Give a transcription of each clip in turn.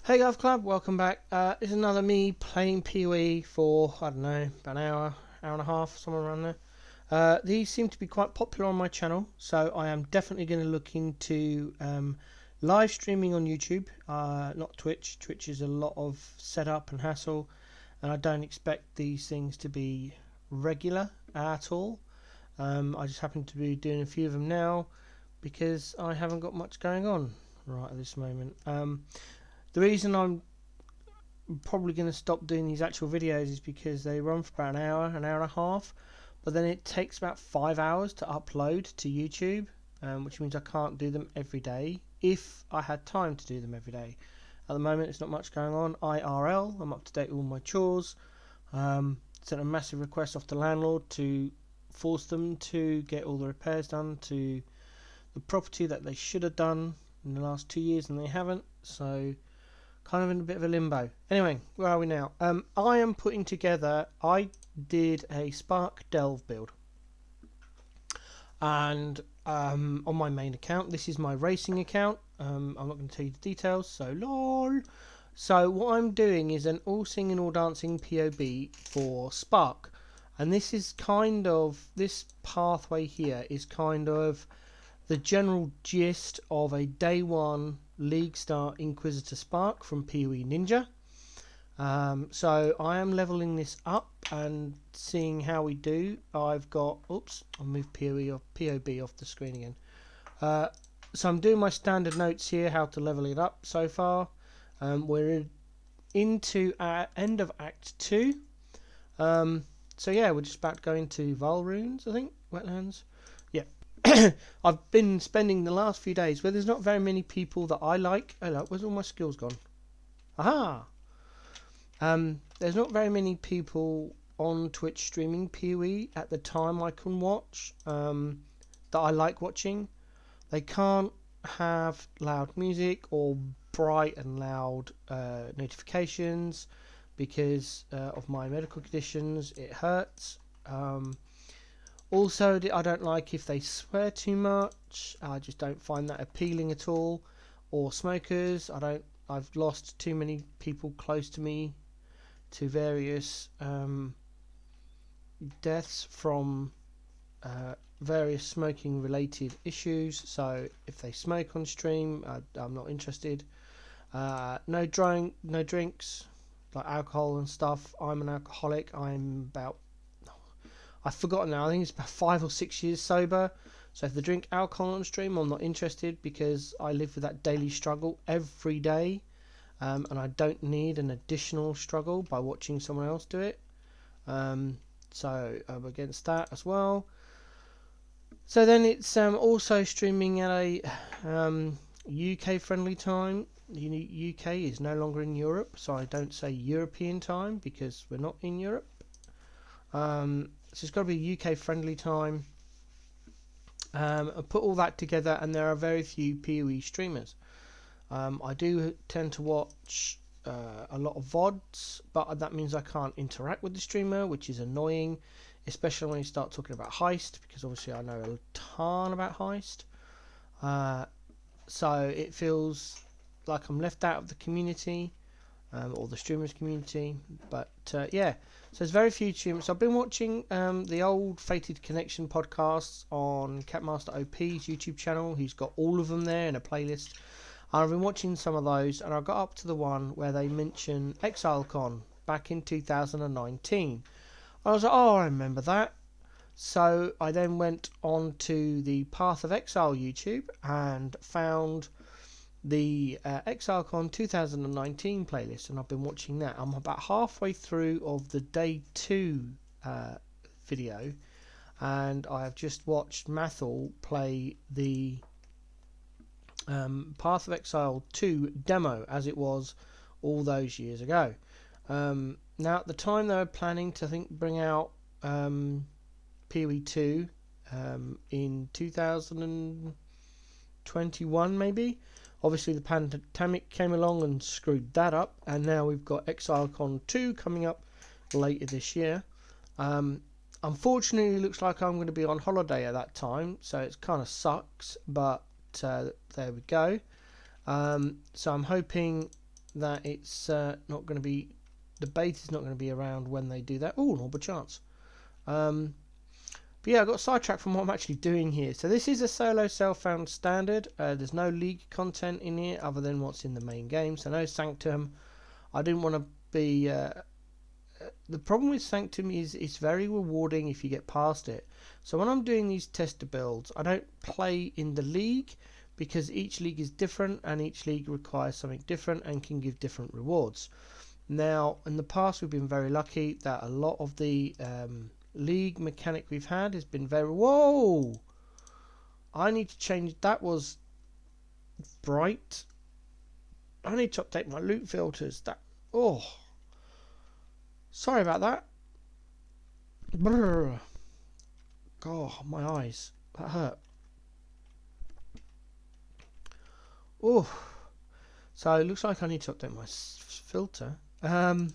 Hey Golf Club, welcome back. It's another me playing PoE for, I don't know, about an hour and a half, somewhere around there. These seem to be quite popular on my channel, so I am definitely going to look into live streaming on YouTube, not Twitch. Twitch is a lot of setup and hassle, and I don't expect these things to be regular at all. I just happen to be doing a few of them now because I haven't got much going on right at this moment. The reason I'm probably going to stop doing these actual videos is because they run for about an hour and a half, but then it takes about 5 hours to upload to YouTube, which means I can't do them every day if I had time to do them every day. At the moment, there's not much going on. IRL, I'm up to date with all my chores. Sent a massive request off the landlord to force them to get all the repairs done to the property that they should have done in the last 2 years, and they haven't. So kind of in a bit of a limbo. Anyway, where are we now? I am putting together. I did a Spark Delve build, and on my main account, this is my racing account. I'm not going to tell you the details, so lol. So what I'm doing is an all singing, all dancing POB for Spark, and this pathway here is kind of the general gist of a day one League Star Inquisitor Spark from PoE Ninja. So I am leveling this up and seeing how we do. I've got, oops, I'll move POB off the screen again. So I'm doing my standard notes here, how to level it up so far. We're into end of Act 2. So yeah, we're just about to go into Val Runes, I think, wetlands. Yeah. I've been spending the last few days where there's not very many people that I like. Oh look, where's all my skills gone? Aha! There's not very many people on Twitch streaming PoE at the time I can watch that I like watching. They can't have loud music or bright and loud notifications because of my medical conditions. It hurts. Also, I don't like if they swear too much. I just don't find that appealing at all. Or smokers. I've lost too many people close to me to various deaths from various smoking related issues. So if they smoke on stream, I'm not interested. No drinks like alcohol and stuff. I'm an alcoholic. I've forgotten now. I think it's about 5 or 6 years sober. So if they drink alcohol on stream, I'm not interested because I live with that daily struggle every day, and I don't need an additional struggle by watching someone else do it. So I'm against that as well. So then it's also streaming at a UK friendly time. UK is no longer in Europe, so I don't say European time because we're not in Europe. So it's got to be UK friendly time. I put all that together, and there are very few PoE streamers. I do tend to watch a lot of VODs, but that means I can't interact with the streamer, which is annoying, especially when you start talking about Heist, because obviously I know a ton about Heist. So it feels like I'm left out of the community, or the streamers community. But yeah, so there's very few streamers. I've been watching the old Fated Connection podcasts on Capmaster OP's YouTube channel. He's got all of them there in a playlist. I've been watching some of those, and I got up to the one where they mention ExileCon back in 2019. I was like, oh, I remember that. So I then went on to the Path of Exile YouTube and found the ExileCon 2019 playlist, and I've been watching that. I'm about halfway through of the day 2 video, and I have just watched Mathel play the Path of Exile 2 demo as it was all those years ago. Now at the time they were planning to bring out PoE 2 in 2021 maybe. Obviously the pandemic came along and screwed that up, and now we've got ExileCon 2 coming up later this year. Unfortunately, it looks like I'm going to be on holiday at that time, so it kind of sucks, but there we go. So I'm hoping that it's not going to be, the bait is not going to be around when they do that. Oh, not a chance. But yeah, I got sidetracked from what I'm actually doing here. So this is a solo self-found standard. There's no league content in here other than what's in the main game. So no Sanctum. I didn't want to be... the problem with Sanctum is it's very rewarding if you get past it. So when I'm doing these tester builds, I don't play in the league because each league is different and each league requires something different and can give different rewards. Now, in the past, we've been very lucky that a lot of the league mechanic we've had has been very... Whoa! I need to change... That was bright. I need to update my loot filters. That... Oh... Sorry about that. Brrr. God, my eyes. That hurt. Oh. So it looks like I need to update my filter. I don't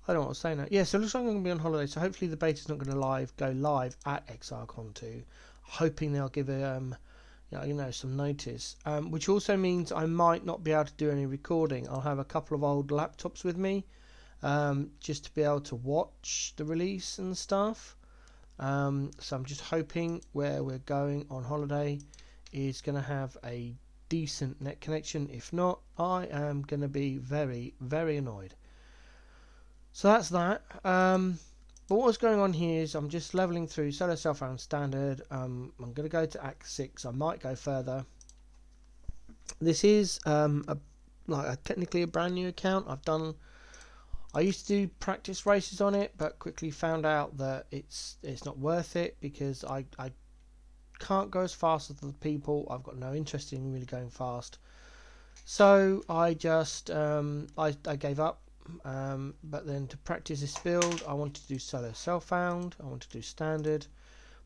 know what I was saying now. Yeah, so it looks like I'm going to be on holiday. So hopefully the beta's not going to go live at ExileCon 2. Hoping they'll give it, some notice. Which also means I might not be able to do any recording. I'll have a couple of old laptops with me. Just to be able to watch the release and stuff. So I'm just hoping where we're going on holiday is going to have a decent net connection. If not, I am going to be very, very annoyed. So that's that. But what's going on here is I'm just leveling through solo self-found standard. I'm going to go to Act 6. I might go further. This is technically a brand new account. I used to do practice races on it, but quickly found out that it's not worth it because I can't go as fast as the people. I've got no interest in really going fast, so I just I gave up. But then to practice this build, I wanted to do solo self-found. I want to do standard,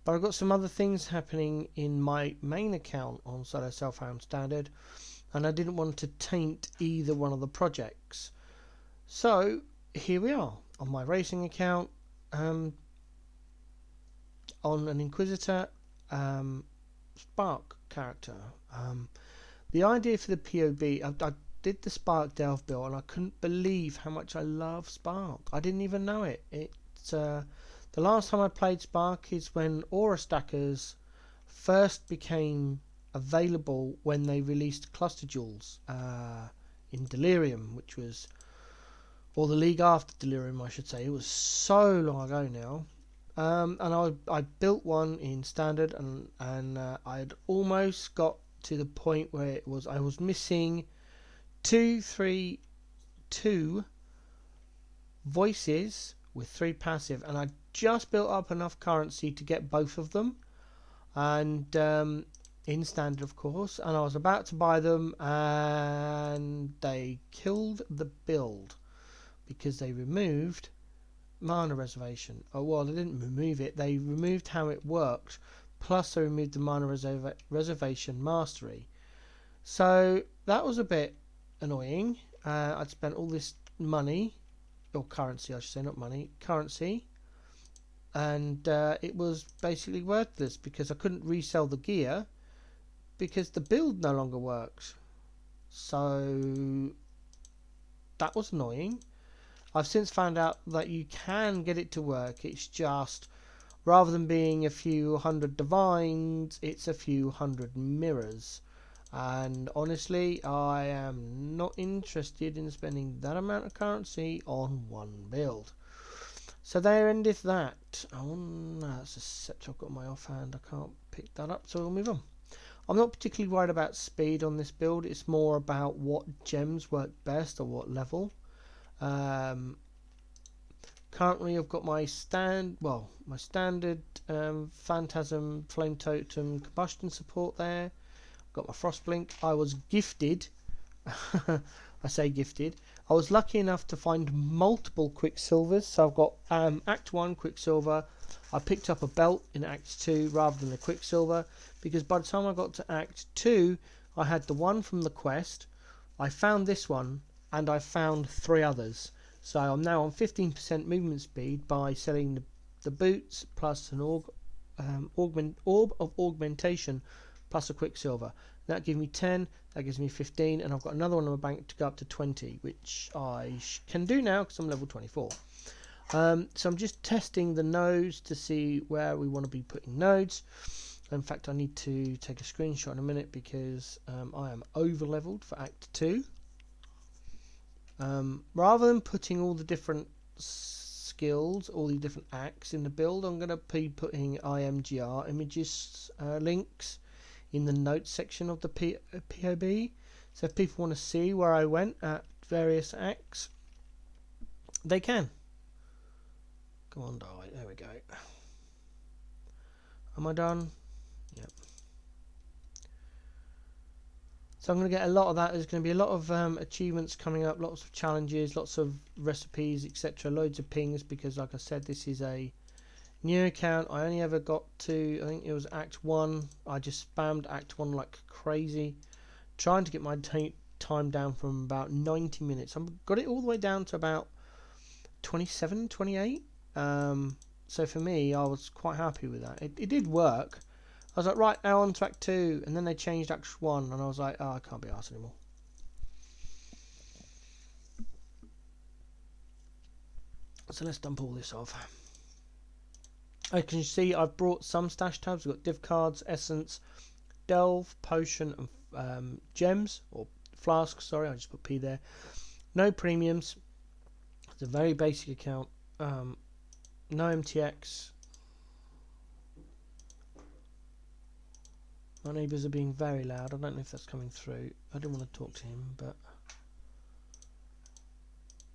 but I've got some other things happening in my main account on solo self-found standard, and I didn't want to taint either one of the projects. So here we are on my racing account, on an Inquisitor Spark character. The idea for the PoB, I did the Spark Delve build and I couldn't believe how much I love Spark. I didn't even know it. It's the last time I played Spark is when Aura Stackers first became available when they released Cluster Jewels in Delirium, which was... or the league after Delirium, I should say. It was so long ago now. And I built one in standard, and I had almost got to the point where I was missing 2 voices with 3 passive, and I just built up enough currency to get both of them, and in standard, of course. And I was about to buy them, and they killed the build. Because they removed mana reservation. Oh, well, they didn't remove it. They removed how it worked. Plus, they removed the mana reservation mastery. So that was a bit annoying. I'd spent all this money, or currency, I should say, not money, currency, and it was basically worthless because I couldn't resell the gear because the build no longer works. So that was annoying. I've since found out that you can get it to work. It's just, rather than being a few hundred divines, it's a few hundred mirrors. And honestly, I am not interested in spending that amount of currency on one build. So there endeth that. Oh no, that's a scepter I've got in my offhand. I can't pick that up, so we'll move on. I'm not particularly worried about speed on this build. It's more about what gems work best or what level. Currently I've got my standard Phantasm, Flame Totem, Combustion support there. I've got my Frostblink. I was gifted, I say gifted, I was lucky enough to find multiple Quicksilvers. So I've got Act 1 Quicksilver. I picked up a belt in Act 2 rather than a Quicksilver, because by the time I got to Act 2 I had the one from the quest, I found this one, and I found 3 others. So I'm now on 15% movement speed by selling the boots plus an orb of augmentation plus a Quicksilver. That gives me 10, that gives me 15, and I've got another one in my bank to go up to 20, which I can do now because I'm level 24. So I'm just testing the nodes to see where we want to be putting nodes. In fact, I need to take a screenshot in a minute because I am over leveled for Act 2. Rather than putting all the different skills, all the different acts in the build, I'm going to be putting IMGR images links in the notes section of the POB. So if people want to see where I went at various acts, they can. Come on, die. There we go. Am I done? Yep. So I'm going to get a lot of that. There's going to be a lot of achievements coming up, lots of challenges, lots of recipes, etc. Loads of pings because, like I said, this is a new account. I only ever got to, I think it was Act 1. I just spammed Act 1 like crazy, trying to get my time down from about 90 minutes. I've got it all the way down to about 27, 28. So for me, I was quite happy with that. It did work. I was like, right, now on to Act 2, and then they changed Act 1, and I was like, oh, I can't be arsed anymore. So let's dump all this off. As you can see, I've brought some stash tabs. We've got div cards, essence, delve, potion, and gems, or flasks, sorry, I just put P there. No premiums. It's a very basic account. No MTX. My neighbours are being very loud. I don't know if that's coming through. I don't want to talk to him, but...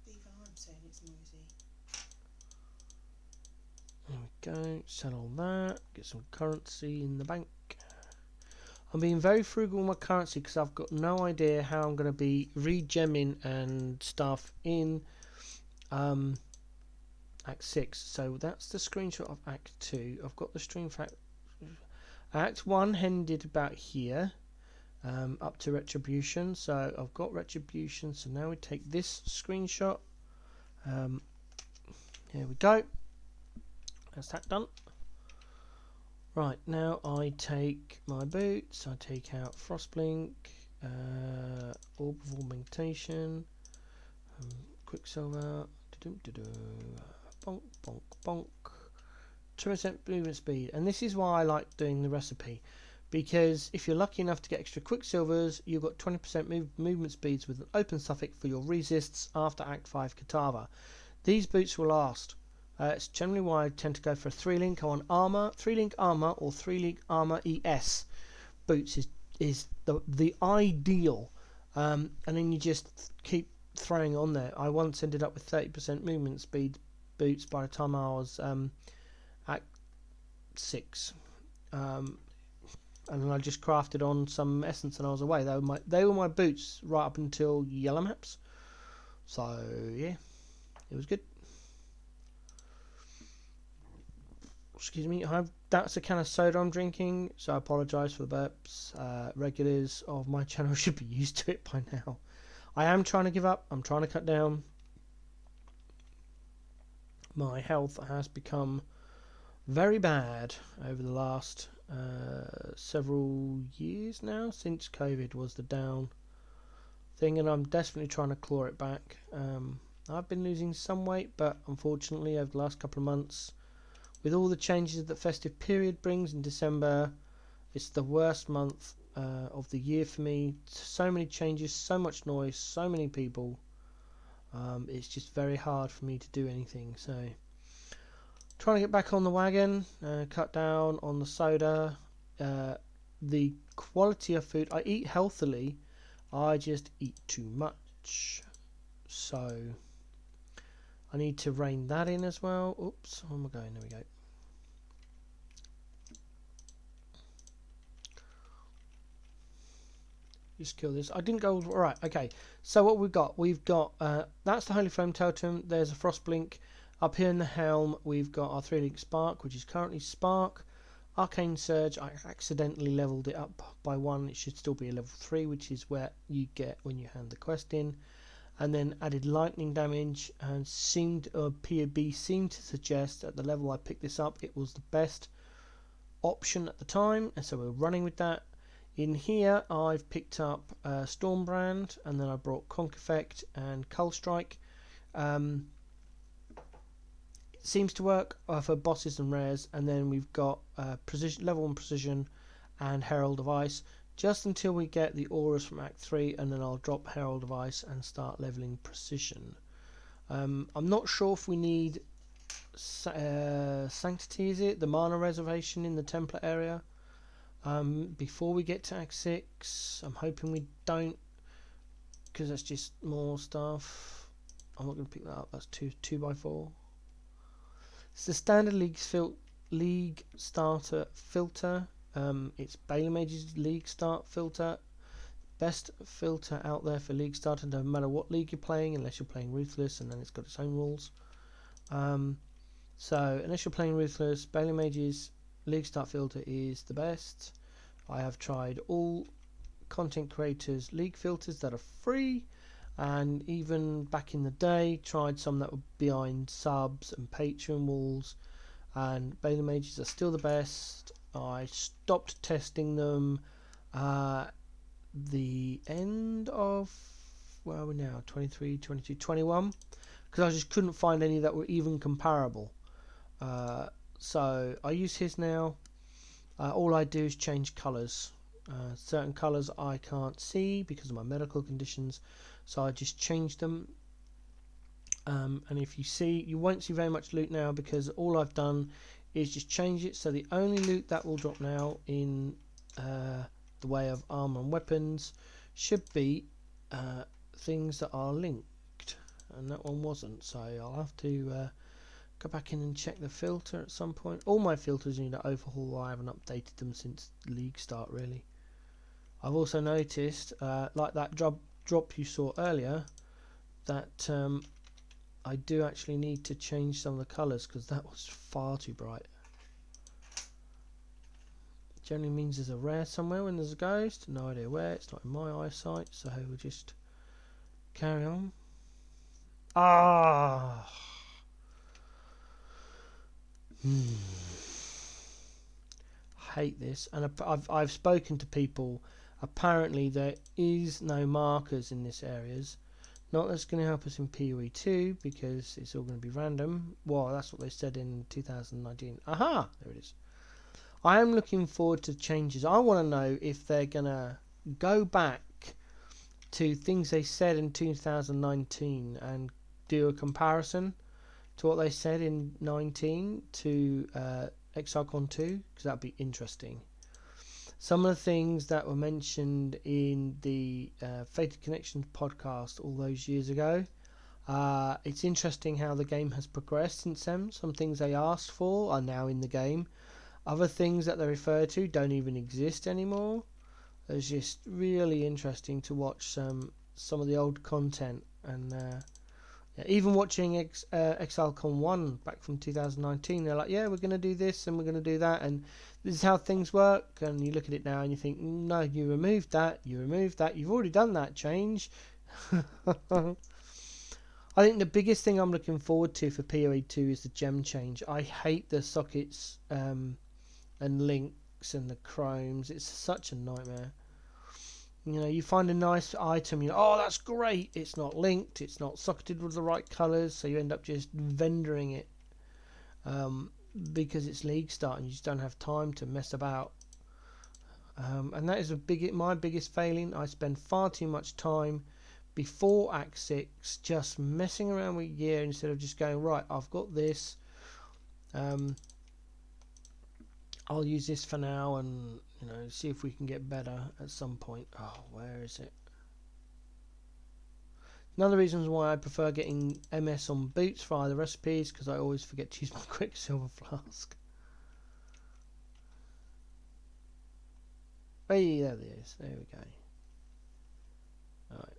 Even I'm saying it's noisy. There we go. Sell all that. Get some currency in the bank. I'm being very frugal with my currency because I've got no idea how I'm going to be regemming and stuff in Act 6. So that's the screenshot of Act 2. I've got the stream for Act 1 ended about here, up to Retribution. So I've got Retribution. So now we take this screenshot. Here we go. That's that done. Right, now I take my boots. I take out Frostblink, Orb of Augmentation, Quicksilver, bonk, bonk, bonk. 2% movement speed, and this is why I like doing the recipe, because if you're lucky enough to get extra Quicksilvers, you've got 20% movement speeds with an open suffix for your resists after Act 5 Katava. These boots will last. It's generally why I tend to go for a 3-link. I want armor, 3-link armor, or 3-link armor ES. Boots is the ideal, and then you just keep throwing on there. I once ended up with 30% movement speed boots by the time I was at 6, and then I just crafted on some essence and I was away. They were my boots right up until yellow maps. So yeah, it was good. Excuse me, that's a can of soda I'm drinking, so I apologise for the burps. Regulars of my channel should be used to it by now. I am trying to give up. I'm trying to cut down. My health has become very bad over the last several years now, since COVID was the down thing, and I'm desperately trying to claw it back. I've been losing some weight, but unfortunately over the last couple of months, with all the changes that festive period brings in December, it's the worst month of the year for me. So many changes, so much noise, so many people. It's just very hard for me to do anything. So, trying to get back on the wagon, cut down on the soda. The quality of food, I eat healthily, I just eat too much. So, I need to rein that in as well. Oops, where am I going? There we go. Just kill this. I didn't go right. Okay, so what we've got, that's the Holy Flame Totem. There's a Frostblink. Up here in the helm, we've got our 3-link Spark, which is currently Spark. Arcane Surge, I accidentally leveled it up by 1. It should still be a level 3, which is where you get when you hand the quest in. And then added lightning damage, and POB seemed to suggest at the level I picked this up, it was the best option at the time, and so we're running with that. In here, I've picked up Stormbrand, and then I brought Conk Effect and Cull Strike. It seems to work for bosses and rares, and then we've got precision, level 1 precision, and Herald of Ice, just until we get the auras from Act 3, and then I'll drop Herald of Ice and start leveling precision. I'm not sure if we need Sanctity, is it? The mana reservation in the Templar area. Before we get to Act 6, I'm hoping we don't, because that's just more stuff. I'm not going to pick that up, that's 2x4. It's the standard league starter filter. It's Bailey Mage's league start filter. Best filter out there for league starter, no matter what league you're playing, unless you're playing Ruthless, and then it's got its own rules. So unless you're playing Ruthless, Bailey Mage's league start filter is the best. I have tried all content creators league filters that are free, and even back in the day tried some that were behind subs and Patreon walls, and Bailey Mages are still the best. I stopped testing them the end of, where are we now, 23, 22, 21, because I just couldn't find any that were even comparable. So I use his now. All I do is change colours. Certain colours I can't see because of my medical conditions, so I just change them. And if you see, you won't see very much loot now, because all I've done is just change it. So the only loot that will drop now in the way of armor and weapons should be things that are linked, and that one wasn't, so I'll have to go back in and check the filter at some point. All my filters need an overhaul. I haven't updated them since league start, really. I've also noticed, like that drop you saw earlier, that I do actually need to change some of the colours, because that was far too bright. Generally means there's a rare somewhere when there's a ghost. No idea where. It's not in my eyesight, so we'll just carry on. Hate this, and I've spoken to people. Apparently there is no markers in this areas. Not that's going to help us in PoE 2, because it's all going to be random. Well, that's what they said in 2019. Aha, there it is. I am looking forward to changes. I want to know if they're going to go back to things they said in 2019 and do a comparison to what they said in 19 to ExileCon 2, because that'd be interesting. Some of the things that were mentioned in the Fated Connections podcast all those years ago, it's interesting how the game has progressed since then. Some things they asked for are now in the game. Other things that they refer to don't even exist anymore. It's just really interesting to watch some of the old content, and even watching ExileCon 1 back from 2019, they're like, yeah, we're going to do this and we're going to do that, and this is how things work. And you look at it now and you think, no, you removed that, you've already done that change. I think the biggest thing I'm looking forward to for PoE 2 is the gem change. I hate the sockets and links and the chromes. It's such a nightmare. You know, you find a nice item, you know, oh, that's great. It's not linked, it's not socketed with the right colours, so you end up just vendoring it because it's league start and you just don't have time to mess about. And that is my biggest failing. I spend far too much time before Act 6 just messing around with gear instead of just going, right, I've got this. I'll use this for now, and see if we can get better at some point. Oh, where is it? Another reason why I prefer getting MS on boots for either recipes, because I always forget to use my Quicksilver flask. Hey, there it is. There we go. Alright.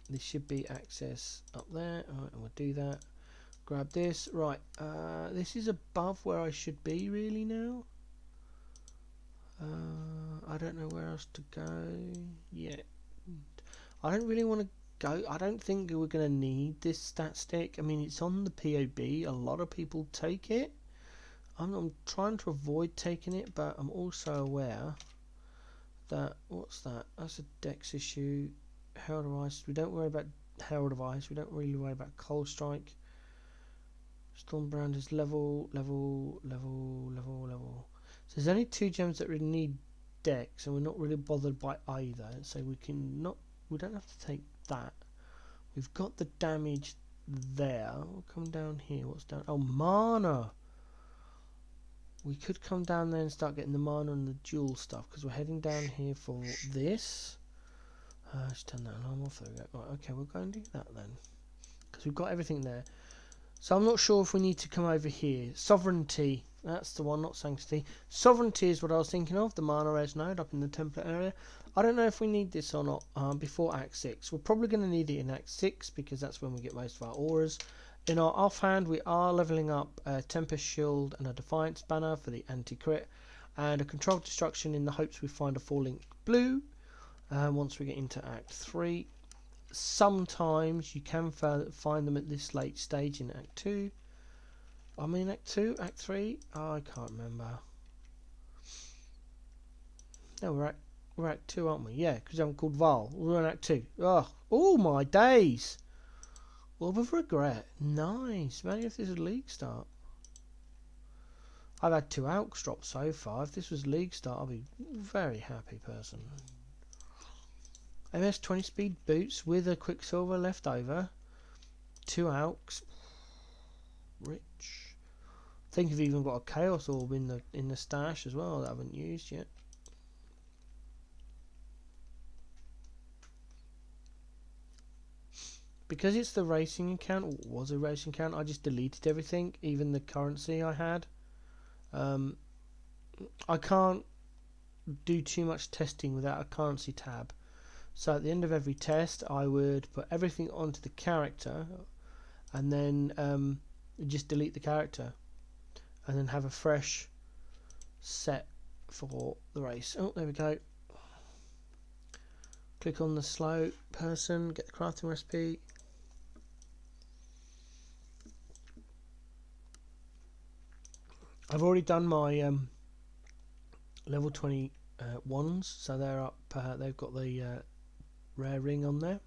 This should be access up there. Alright, and we'll do that. Grab this. Right. This is above where I should be really now. I don't know where else to go yet. I don't really want to go. I don't think we're going to need this stat stick. I mean, it's on the POB. A lot of people take it. I'm trying to avoid taking it, but I'm also aware that? What's that? That's a dex issue. Herald of Ice. We don't worry about Herald of Ice. We don't really worry about Cold Strike. Stormbrand is level. So there's only 2 gems that really need dex, and we're not really bothered by either. So we can not. We don't have to take that. We've got the damage there. We'll come down here. What's down? Oh, mana. We could come down there and start getting the mana and the jewel stuff, because we're heading down here for this. Let's turn that alarm off. There we go. Right, okay, we'll go and do that then, because we've got everything there. So I'm not sure if we need to come over here. Sovereignty. That's the one, not Sanctity. Sovereignty is what I was thinking of. The mana res node up in the template area. I don't know if we need this or not before Act 6. We're probably going to need it in Act 6, because that's when we get most of our auras. In our offhand, we are levelling up a Tempest Shield and a Defiance banner for the anti-crit, and a Controlled Destruction in the hopes we find a 4-link blue once we get into Act 3. Sometimes you can find them at this late stage in Act 2. I mean Act 2, Act 3? Oh, I can't remember. No, we're Act 2, aren't we? Yeah, because I'm called Val. We're in Act 2. Oh my days! Orb of Regret. Nice. Imagine if this was League Start. I've had 2 Alks drop so far. If this was League Start, I'd be a very happy person. MS 20 speed boots with a Quicksilver left over. 2 Alks. Rich. I think I've even got a Chaos Orb in the stash as well that I haven't used yet. Because it's the racing account, or was a racing account, I just deleted everything, even the currency I had. I can't do too much testing without a currency tab. So at the end of every test, I would put everything onto the character, and then just delete the character, and then have a fresh set for the race. Oh, there we go. Click on the slow person, get the crafting recipe. I've already done my level 20 ones, so they're up. They've got the rare ring on there.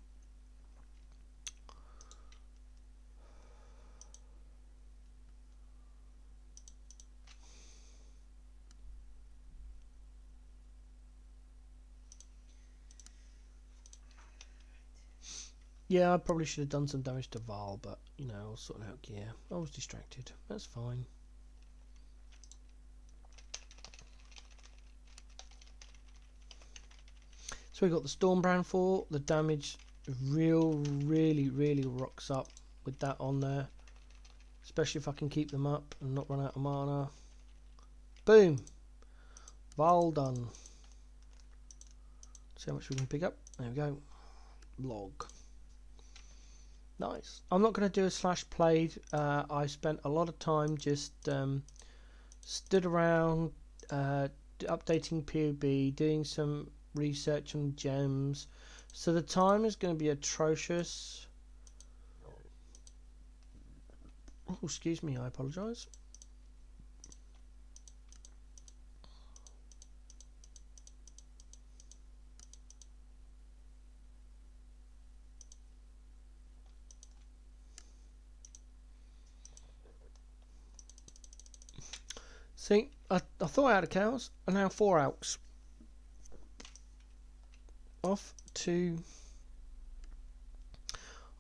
Yeah, I probably should have done some damage to Val, but you know, I was sorting out gear. I was distracted. That's fine. So we got the Stormbrand 4. The damage really rocks up with that on there, especially if I can keep them up and not run out of mana. Boom, Val done. See how much we can pick up. There we go. Log. Nice. I'm not going to do a slash played. I spent a lot of time just stood around updating PoB, doing some research on gems. So the time is going to be atrocious. Oh, excuse me, I apologise. See, I thought I had a cows, and now 4 Alks. Off to...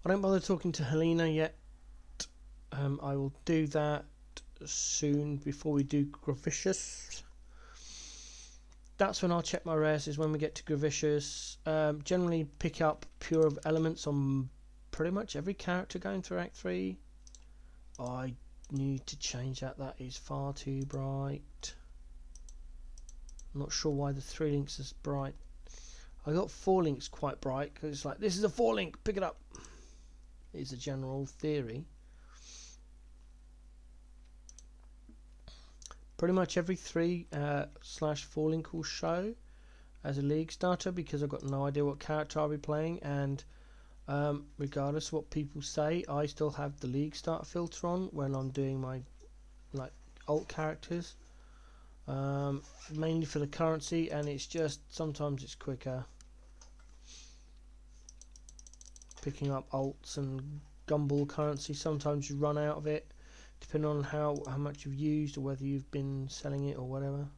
I don't bother talking to Helena yet. I will do that soon before we do Gravicious. That's when I'll check my rares, is when we get to Gravicious. Generally pick up Pure of Elements on pretty much every character going through Act 3. I need to change that. That is far too bright. I'm not sure why the 3 links is bright. I got 4 links quite bright because it's like, this is a 4 link, pick it up. Is a general theory. Pretty much every 3/4 link will show as a league starter, because I've got no idea what character I'll be playing, and regardless of what people say, I still have the league starter filter on when I'm doing my alt characters. mainly for the currency, and it's just sometimes it's quicker picking up alts and gumball currency. Sometimes you run out of it depending on how much you've used or whether you've been selling it or whatever.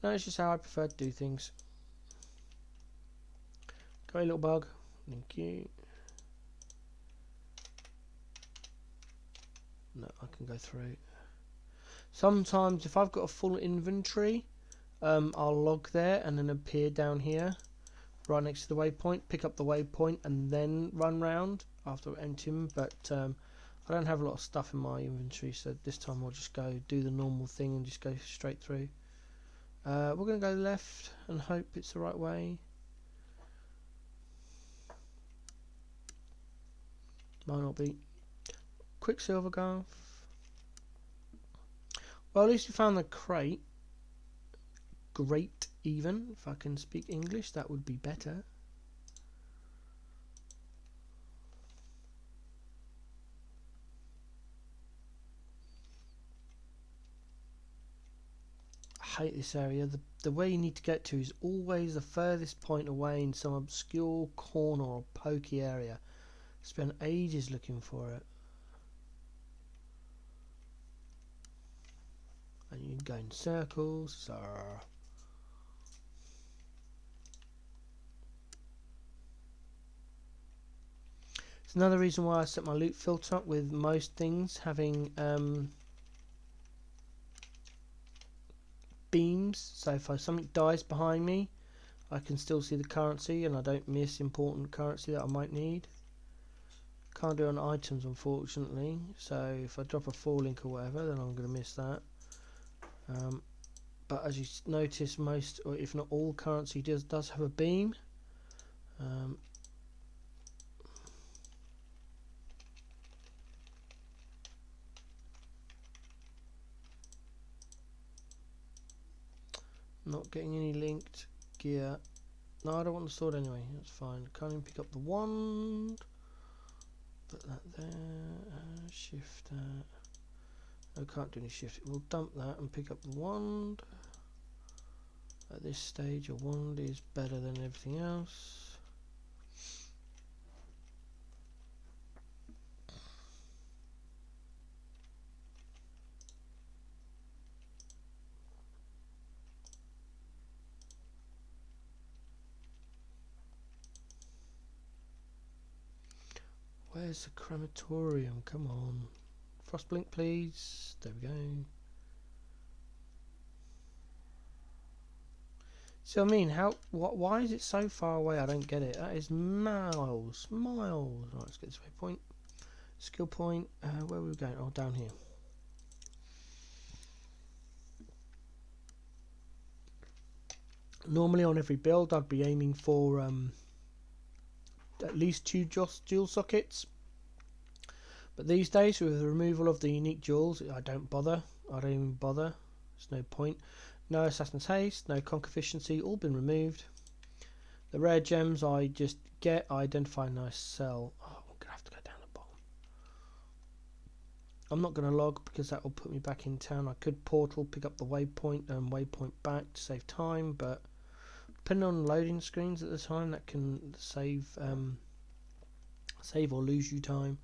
No, it's just how I prefer to do things. Go away, little bug. Thank you. No, I can go through. Sometimes if I've got a full inventory, I'll log there and then appear down here right next to the waypoint, pick up the waypoint and then run round after emptying. But I don't have a lot of stuff in my inventory, so this time I'll just go do the normal thing and just go straight through. We're going to go left and hope it's the right way. Might not be. Quicksilver Gulf. Well, at least we found the crate. Great, even. If I can speak English, that would be better. I hate this area. The way you need to get to is always the furthest point away in some obscure corner or pokey area. Spend ages looking for it. And you can go in circles. So it's another reason why I set my loot filter up with most things having beams. So if something dies behind me, I can still see the currency and I don't miss important currency that I might need. Can't do it on items, unfortunately. So if I drop a 4-link or whatever, then I'm going to miss that. But as you notice, most, or if not all, currency does have a beam. Not getting any linked gear. No, I don't want the sword anyway. That's fine. Can't even pick up the wand. Put that there. Shift that. I can't do any shift. We'll dump that and pick up the wand. At this stage, a wand is better than everything else. Where's the crematorium? Come on. Frostblink, please. There we go. So I mean, why is it so far away? I don't get it. That is miles. Right, let's get this waypoint. Skill point. Where are we going? Oh, down here. Normally on every build I'd be aiming for at least 2 dual sockets, but these days with the removal of the unique jewels I don't even bother. There's no point. No Assassin's Haste, no Conk Efficiency, all been removed. The rare gems I just get, I identify and I sell. Oh, I'm gonna have to go down the bottom. I'm not gonna log because that will put me back in town. I could portal, pick up the waypoint and waypoint back to save time, but depending on loading screens at the time, that can save or lose you time.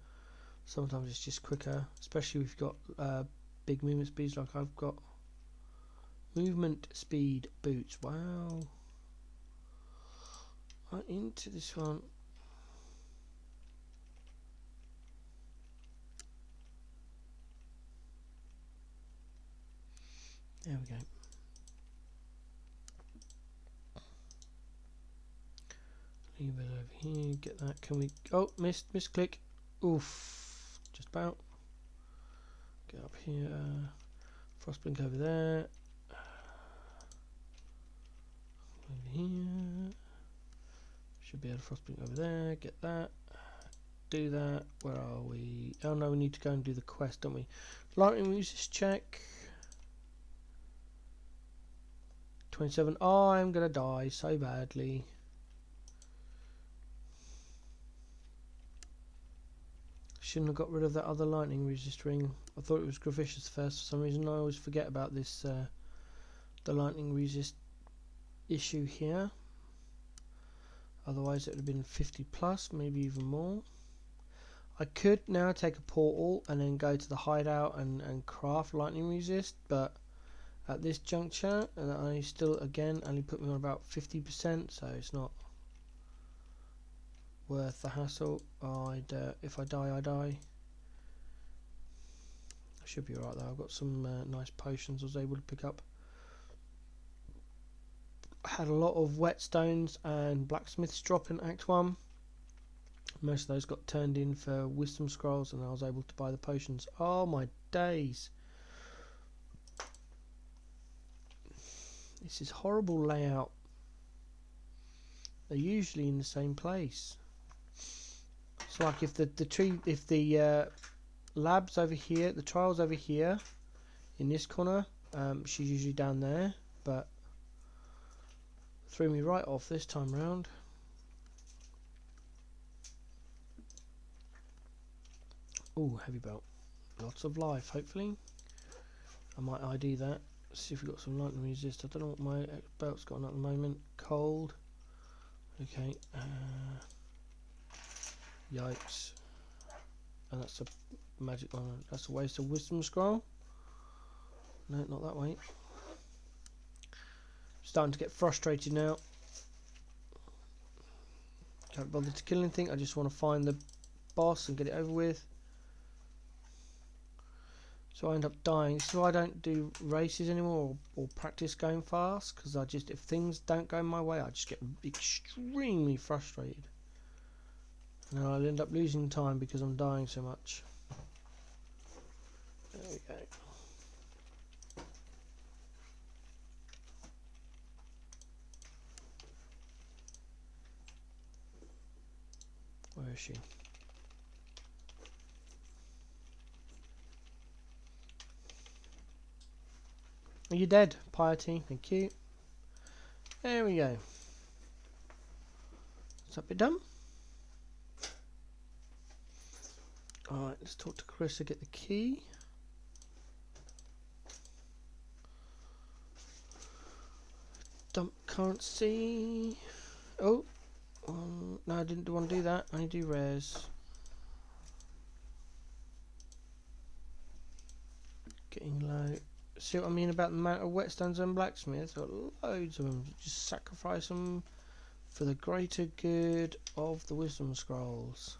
Sometimes it's just quicker, especially if you've got big movement speeds like I've got. Movement speed boots. Wow. Right into this one. There we go. Leave it over here. Get that. Can we? Oh, misclick. Oof. Just about. Get up here. Frostblink over there. Over here. Should be able to frostblink over there. Get that. Do that. Where are we? Oh no, we need to go and do the quest, don't we? Lightning uses check. 27. Oh, I'm gonna die so badly. Shouldn't have got rid of that other lightning resist ring. I thought it was Gravicious first for some reason. I always forget about this the lightning resist issue here. Otherwise it would have been 50 plus, maybe even more. I could now take a portal and then go to the hideout and craft lightning resist, but at this juncture, and I still again only put me on about 50%, so it's not worth the hassle. If I die, I die. I should be alright though. I've got some nice potions I was able to pick up. I had a lot of whetstones and blacksmiths drop in Act 1. Most of those got turned in for wisdom scrolls, and I was able to buy the potions. Oh my days. This is horrible layout. They're usually in the same place. It's like if the lab's over here, the trial's over here in this corner, she's usually down there, but threw me right off this time round. Oh, heavy belt. Lots of life, hopefully. I might ID that. See if we've got some lightning resist. I don't know what my belt's got on at the moment. Cold. Okay. Yikes. And that's a magic one. That's a waste of wisdom scroll. No, not that way. Starting to get frustrated now. Can't bother to kill anything. I just want to find the boss and get it over with. So I end up dying. So I don't do races anymore or practice going fast, because if things don't go my way, I just get extremely frustrated. And I'll end up losing time because I'm dying so much. There we go. Where is she? Are you dead? Piety, thank you. There we go. Is that bit done? Alright, let's talk to Chris to get the key. Dump currency. Oh, no, I didn't want to do that. I need to do rares. Getting low. See what I mean about the amount of whetstones and blacksmiths? Got loads of them. Just sacrifice them for the greater good of the wisdom scrolls.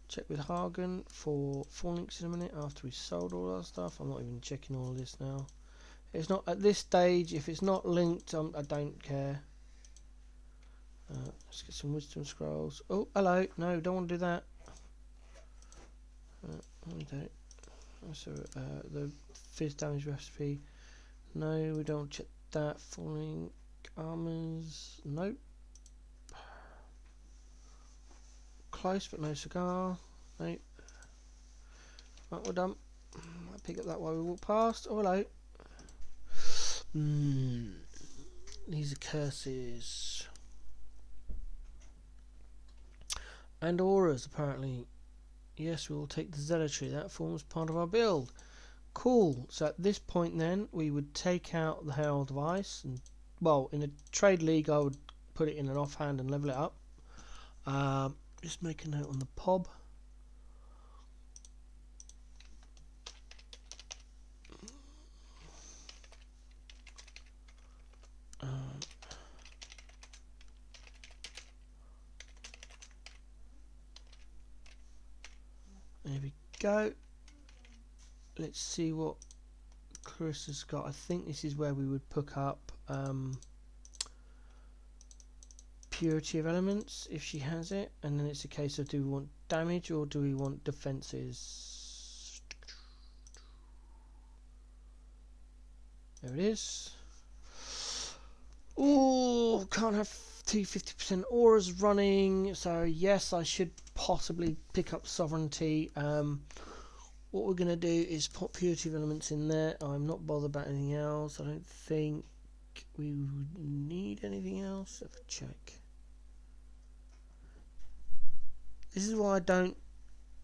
Check with Hagen for 4 links in a minute after we sold all our stuff. I'm not even checking all of this now. It's not at this stage. If it's not linked, I don't care. Let's get some wisdom scrolls. Oh, hello. No, don't want to do that. So the fizz damage recipe. No, we don't check that. Falling armors. Nope. Close, but no cigar. Nope. Right, we're done. I'll pick up that while we walk past. Oh, hello. These are curses. And auras, apparently. Yes, we will take the zealotry. That forms part of our build. Cool. So at this point then, we would take out the Herald of Ice. And, well, in a trade league, I would put it in an offhand and level it up. Just make a note on the PoB. There we go. Let's see what Chris has got. I think this is where we would pick up purity of elements if she has it, and then it's a case of do we want damage or do we want defenses. There it is. Oh, can't have 50% auras running, so yes, I should possibly pick up sovereignty. What we're going to do is put purity of elements in there. I'm not bothered about anything else. I don't think we would need anything else. Have a check. This is why I don't...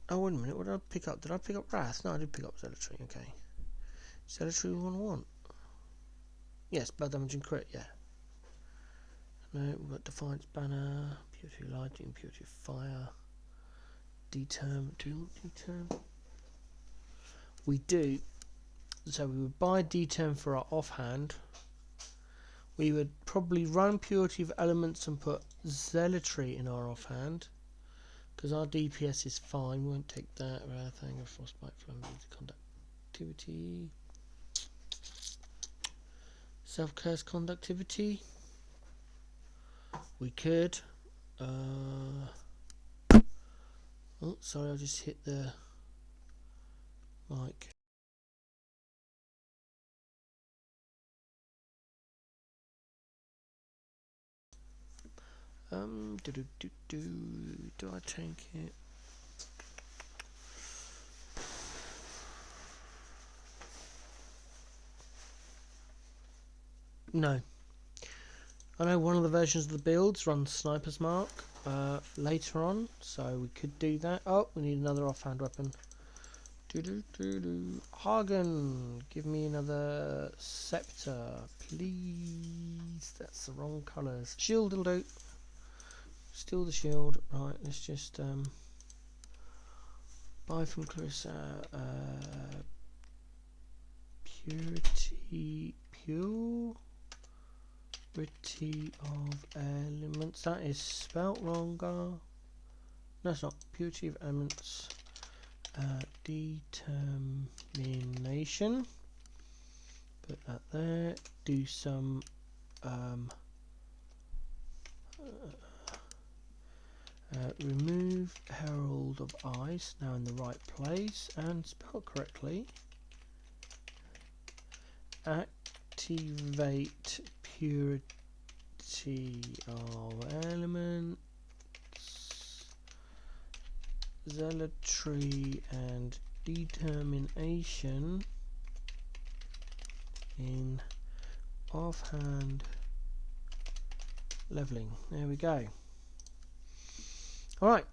Oh, wait a minute. What did I pick up? Did I pick up Wrath? No, I did pick up Zealotry. Okay. Zealotry we want. Yes, blood damage and crit, yeah. No, we've got Defiance Banner, Purity of Lighting, Purity of Fire, Determ, Determ. We do. So we would buy Determ for our offhand. We would probably run Purity of Elements and put Zealotry in our offhand. Because our DPS is fine, we won't take that. Rare thing of Frostbite, Flammability, Conductivity. Self-Curse Conductivity. We could. Oh, sorry, I just hit the mic. Do I take it? No. I know one of the versions of the builds runs Sniper's Mark later on, so we could do that. Oh, we need another offhand weapon. Hagen, give me another scepter, please. That's the wrong colours. Shield will do. Still the shield. Right, let's just buy from Clarissa. Purity of Elements. That is spelt wrong. No, it's not. Purity of Elements. Determination. Put that there. Do some remove Herald of Ice, now in the right place and spelled correctly. Activate Purity of Elements, Zealotry and Determination in offhand leveling. There we go. Alright,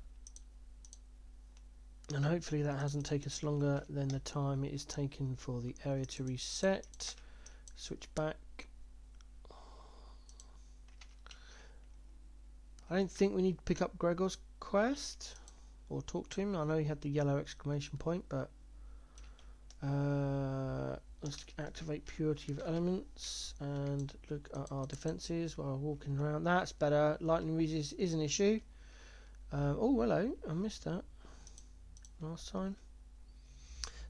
and hopefully that hasn't taken us longer than the time it is taken for the area to reset. Switch back. I don't think we need to pick up Gregor's quest or talk to him. I know he had the yellow exclamation point, but let's activate Purity of Elements and look at our defences while walking around. That's better. Lightning resist is an issue. Oh, hello. I missed that last time.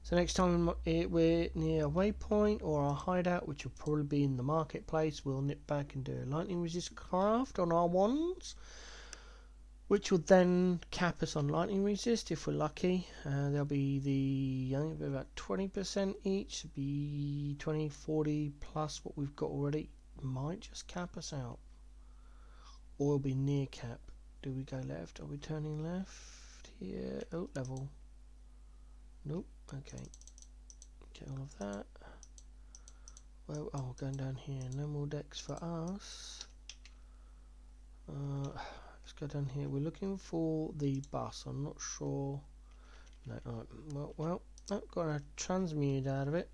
So next time we're near a waypoint or a hideout, which will probably be in the marketplace, we'll nip back and do a lightning resist craft on our wands, which will then cap us on lightning resist if we're lucky. There'll be I think about 20% each, be 20, 40 plus what we've got already. Might just cap us out, or we'll be near cap. Do we go left? Are we turning left here? Oh, level. Nope. Okay. Get all of that. Well, oh, going down here. No more decks for us. Let's go down here. We're looking for the bus. I'm not sure. No. Alright. Well. I've got a transmute out of it.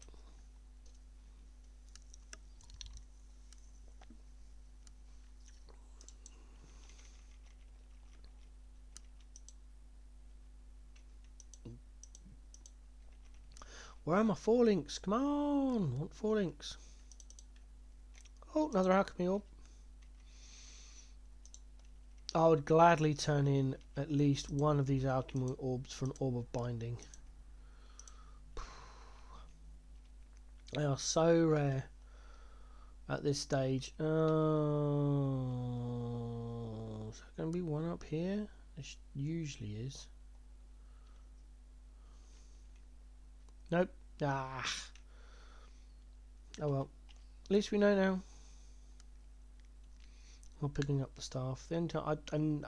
Where are my 4 links? Come on! I want 4 links. Oh, another alchemy orb. I would gladly turn in at least one of these alchemy orbs for an orb of binding. They are so rare at this stage. Oh, is there going to be one up here? There usually is. Nope. Ah. Oh well. At least we know now. We're picking up the staff. The entire, I don't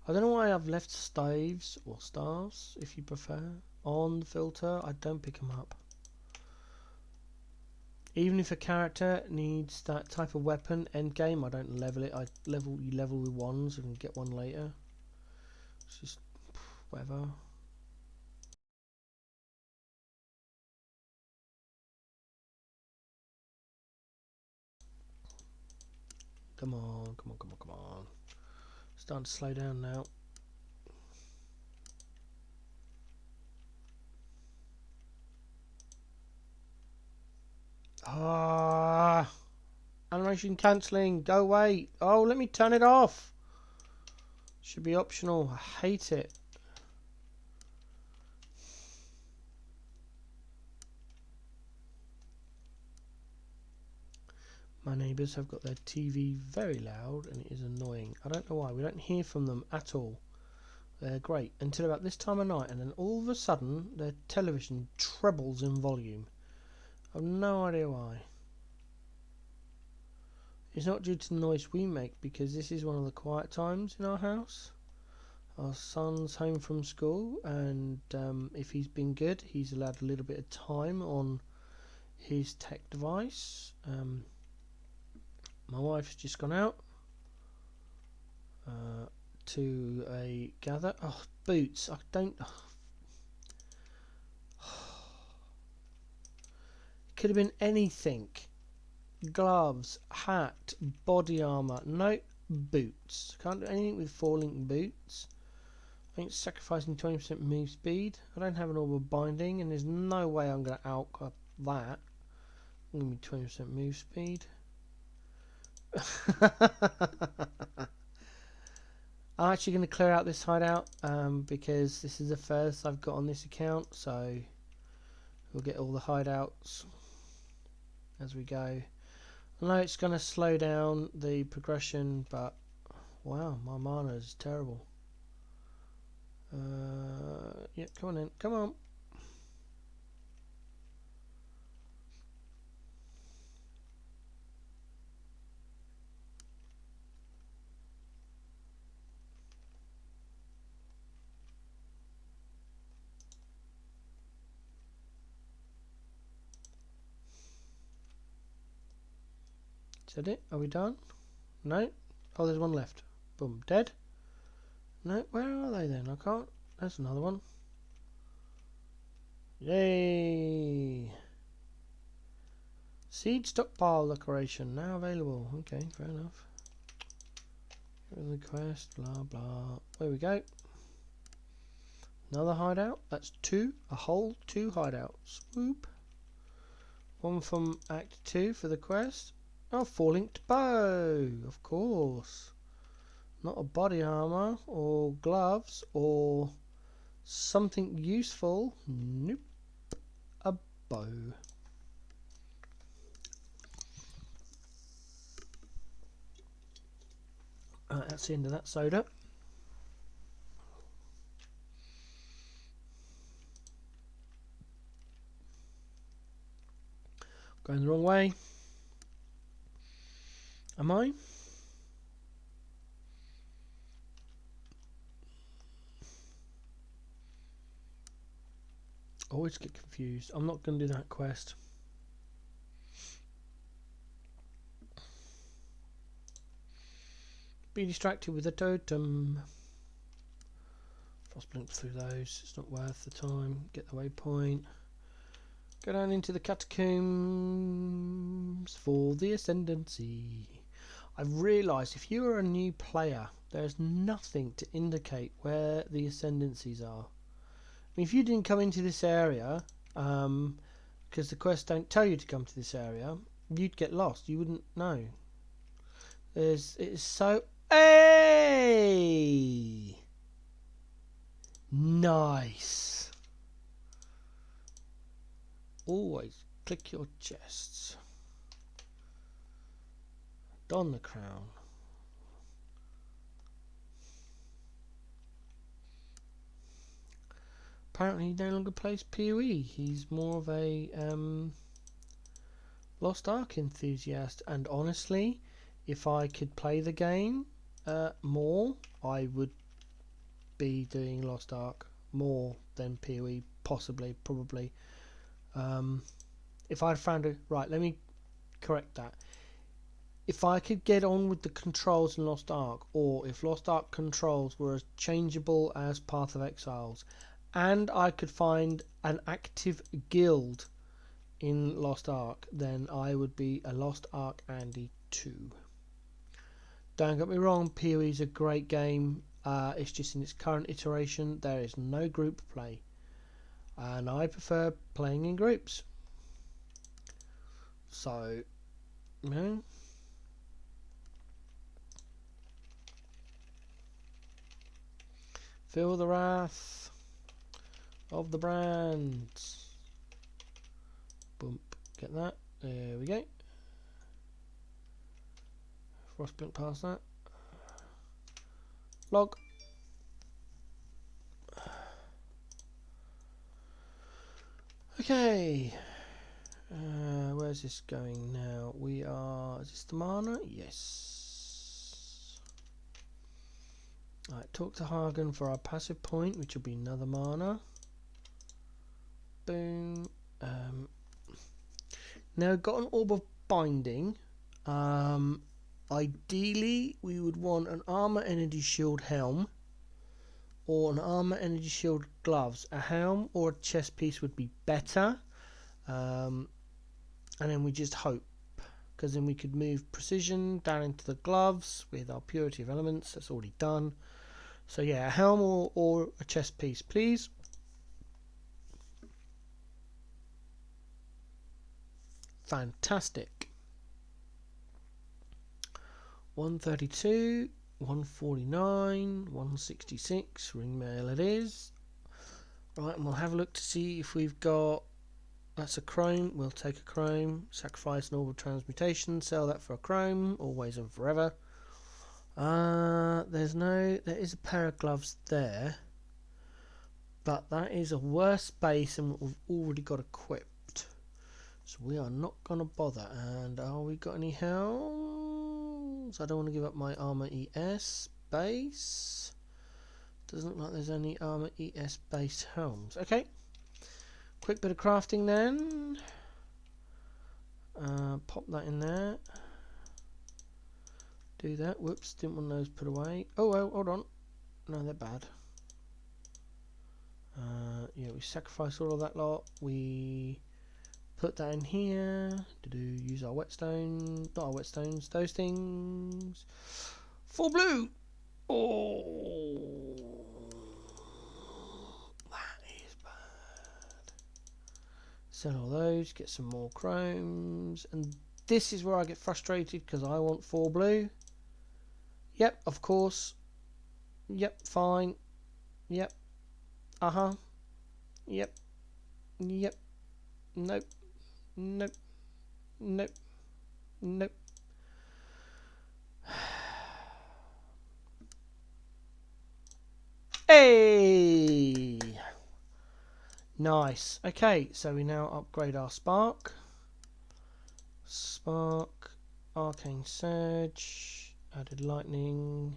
know why I've left staves or staves, if you prefer, on the filter. I don't pick them up. Even if a character needs that type of weapon end game, I don't level it. You level with ones and get one later. It's just whatever. Come on, come on, come on, come on. Starting to slow down now. Ah, animation cancelling. Go away. Oh, let me turn it off. Should be optional. I hate it. My neighbours have got their TV very loud and it is annoying. I don't know why. We don't hear from them at all. They're great until about this time of night, and then all of a sudden their television trebles in volume. I've no idea why. It's not due to the noise we make, because this is one of the quiet times in our house. Our son's home from school, and if he's been good, he's allowed a little bit of time on his tech device. My wife's just gone out to a gather. Oh, boots! I don't. Could have been anything. Gloves, hat, body armour. No, boots. Can't do anything with 4-link boots. I think sacrificing 20% move speed. I don't have an orbital binding, and there's no way I'm going to outclap that. I'm going to be 20% move speed. I'm actually going to clear out this hideout because this is the first I've got on this account, so we'll get all the hideouts as we go. I know it's going to slow down the progression, but wow, my mana is terrible. Yeah, come on in, come on. Is that it? Are we done? No? Oh, there's one left. Boom, dead. No, where are they then? I can't. There's another one. Yay! Seed stockpile decoration now available. Okay, fair enough. The quest, blah blah. There we go. Another hideout. That's two. A whole two hideouts. Whoop. One from Act 2 for the quest. Oh, 4-linked bow. Of course. Not a body armor or gloves or something useful. Nope. A bow. That's the end of that soda. Going the wrong way. Am I? Always get confused. I'm not going to do that quest. Be distracted with a totem. Frost blink through those. It's not worth the time. Get the waypoint. Go down into the catacombs for the ascendancy. I've realised if you are a new player, there's nothing to indicate where the ascendancies are. I mean, if you didn't come into this area, because the quests don't tell you to come to this area, you'd get lost. You wouldn't know. It's so... Hey! Nice. Always click your chests. Don the crown. Apparently he no longer plays PoE. He's more of a Lost Ark enthusiast, and honestly, if I could play the game more, I would be doing Lost Ark more than PoE, possibly, probably. If I'd found it right, let me correct that. If I could get on with the controls in Lost Ark, or if Lost Ark controls were as changeable as Path of Exiles, and I could find an active guild in Lost Ark, then I would be a Lost Ark Andy too. Don't get me wrong, PoE is a great game. It's just in its current iteration, there is no group play. And I prefer playing in groups. So, you know. Feel the wrath of the brands. Boom. Get that. There we go. Frostblink past that. Log. Okay. Where's this going now? We are... Is this the mana? Yes. Alright, talk to Hagen for our passive point, which will be another mana. Boom. Now, got an Orb of Binding. Ideally, we would want an Armor Energy Shield helm or an Armor Energy Shield gloves. A helm or a chest piece would be better. And then we just hope, because then we could move Precision down into the gloves with our Purity of Elements. That's already done. So yeah, a helm or a chest piece, please. Fantastic. 132, 149, 166, ring mail it is. Right, and we'll have a look to see if we've got... That's a chrome, we'll take a chrome. Sacrifice an orb of transmutation, sell that for a chrome, always and forever. There is a pair of gloves there, but that is a worse base than what we've already got equipped, so we are not going to bother. And are we got any helms? I don't want to give up my armor ES base. Doesn't look like there's any armor ES base helms. Okay, quick bit of crafting then. Pop that in there. Do that. Whoops, didn't want those put away. Oh, hold on. No, they're bad. Yeah, we sacrifice all of that lot. We put that in here. Use our whetstone. Not our whetstones, those things. 4 blue! Oh! That is bad. Sell all those, get some more chromes. And this is where I get frustrated because I want 4 blue. Yep, of course. Yep, fine. Yep. Uh-huh. Yep. Yep. Nope. Nope. Nope. Nope. Hey! Nice. Okay, so we now upgrade our Spark. Spark. Arcane Surge. Added Lightning.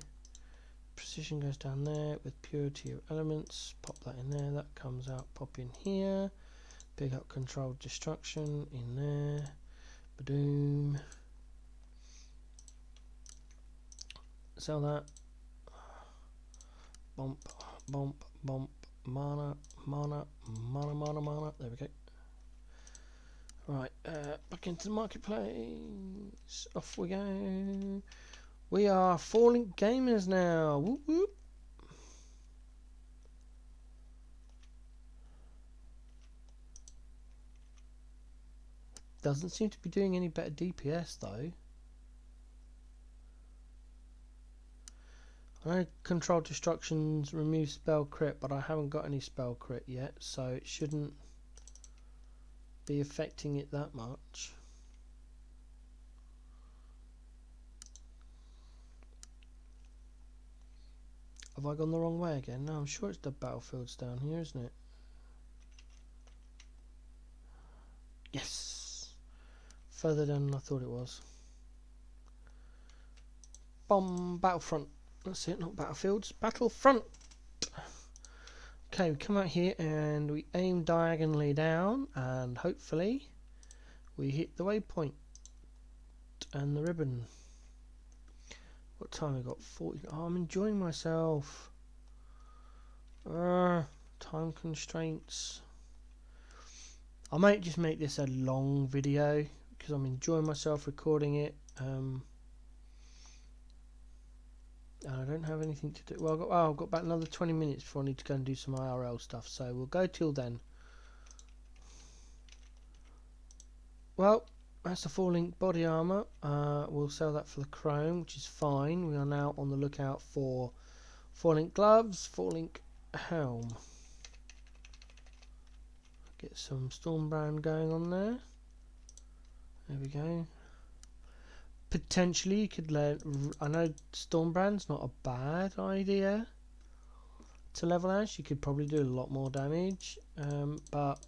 Precision goes down there with Purity of Elements. Pop that in there. That comes out. Pop in here. Pick up Controlled Destruction in there. Badoom. Sell that. Bump, bump, bump. Mana, mana, mana, mana, mana. There we go. Right, back into the marketplace. Off we go. We are Falling Gamers now. Whoop whoop. Doesn't seem to be doing any better DPS though. I know Controlled Destructions remove spell crit, but I haven't got any spell crit yet, so it shouldn't be affecting it that much. Have I gone the wrong way again? No, I'm sure it's the battlefields down here, isn't it? Yes! Further down than I thought it was. Bomb Battlefront. That's it, not battlefields. Battlefront! Okay, we come out here and we aim diagonally down and hopefully we hit the waypoint and the ribbon. What time we got? 40. Oh, I'm enjoying myself. Time constraints. I might just make this a long video because I'm enjoying myself recording it. And I don't have anything to do. Well, I've got about another 20 minutes before I need to go and do some IRL stuff. So we'll go till then. Well, that's the 4-link body armour. We'll sell that for the chrome, which is fine. We are now on the lookout for 4-link gloves, 4-link helm. Get some Stormbrand going on there. There we go. Potentially you could I know Stormbrand's not a bad idea to level as. You could probably do a lot more damage, but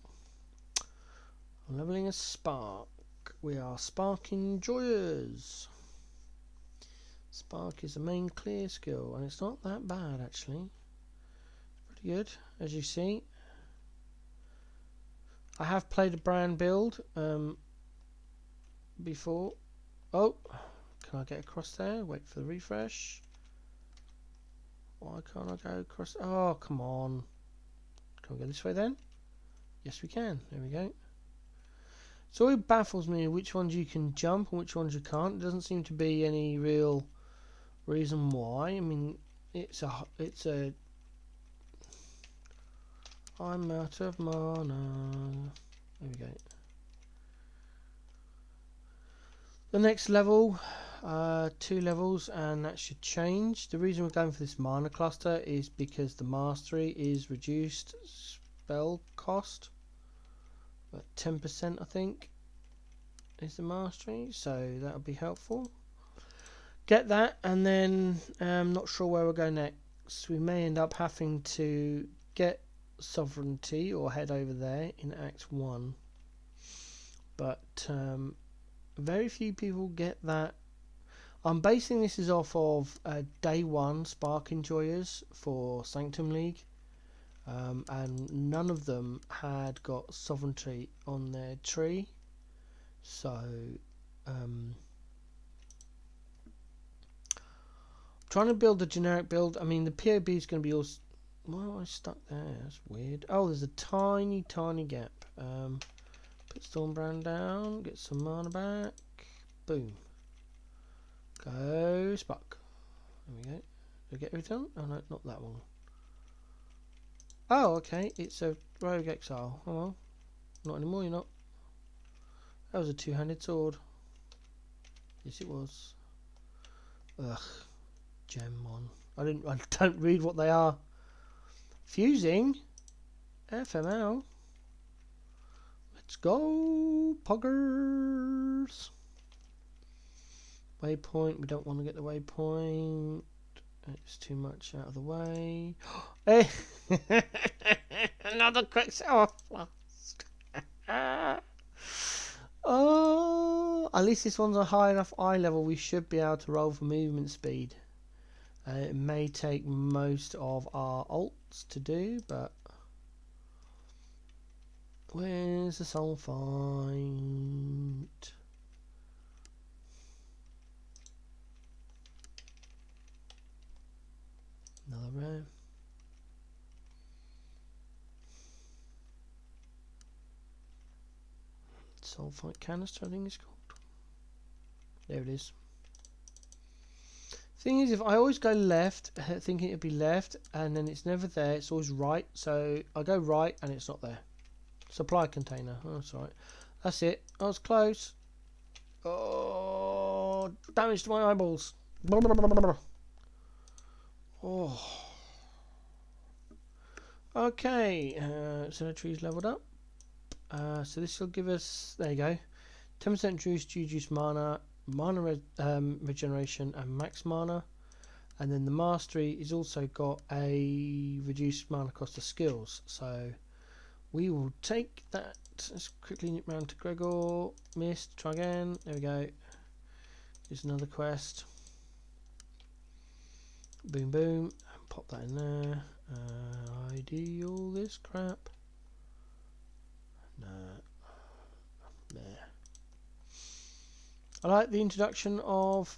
I'm leveling a Spark. We are Spark Enjoyers. Spark is the main clear skill, and it's not that bad actually. Pretty good, as you see. I have played a brand build before. Oh, can I get across there? Wait for the refresh. Why can't I go across? Oh, come on. Can we go this way then? Yes, we can. There we go. So it baffles me which ones you can jump and which ones you can't. There doesn't seem to be any real reason why. I mean, it's a. I'm out of mana. There we go. The next level, 2 levels, and that should change. The reason we're going for this mana cluster is because the mastery is reduced spell cost. About 10%, I think, is the mastery, so that'll be helpful. Get that, and then I'm not sure where we'll go next. We may end up having to get sovereignty or head over there in Act 1, but very few people get that. I'm basing this is off of day 1 Spark Enjoyers for Sanctum League, and none of them had got sovereignty on their tree, so trying to build a generic build. I mean, the POB is going to be all. Why am I stuck there? That's weird. Oh, there's a tiny gap. Put Stormbrand down, get some mana back. Boom. Go Spark. There we go. Did I get everything? Oh no, not that one. Oh, okay. It's a Rogue Exile. Oh well. Not anymore, you're not. That was a 2-handed sword. Yes, it was. Ugh. Gemmon. I don't read what they are. Fusing. FML. Let's go, Poggers. Waypoint. We don't want to get the waypoint. It's too much out of the way. Hey! Another Quicksilver Flask. Oh, at least this one's a high enough eye level. We should be able to roll for movement speed. It may take most of our ults to do, but where's the soul find? Another rare. Sulfite canister, I think it's called. There it is. Thing is, if I always go left, thinking it'd be left, and then it's never there, it's always right. So I go right, and it's not there. Supply container. Oh, that's right. That's it. I was close. Oh, damage to my eyeballs. Oh. Okay, so the tree's leveled up. So this will give us, there you go, 10% reduced mana, regeneration, and max mana. And then the mastery is also got a reduced mana cost of skills. So we will take that. Let's quickly nip round to Gregor. Missed. Try again. There we go. Here's another quest. Boom, boom. Pop that in there. ID all this crap. Nah. I like the introduction of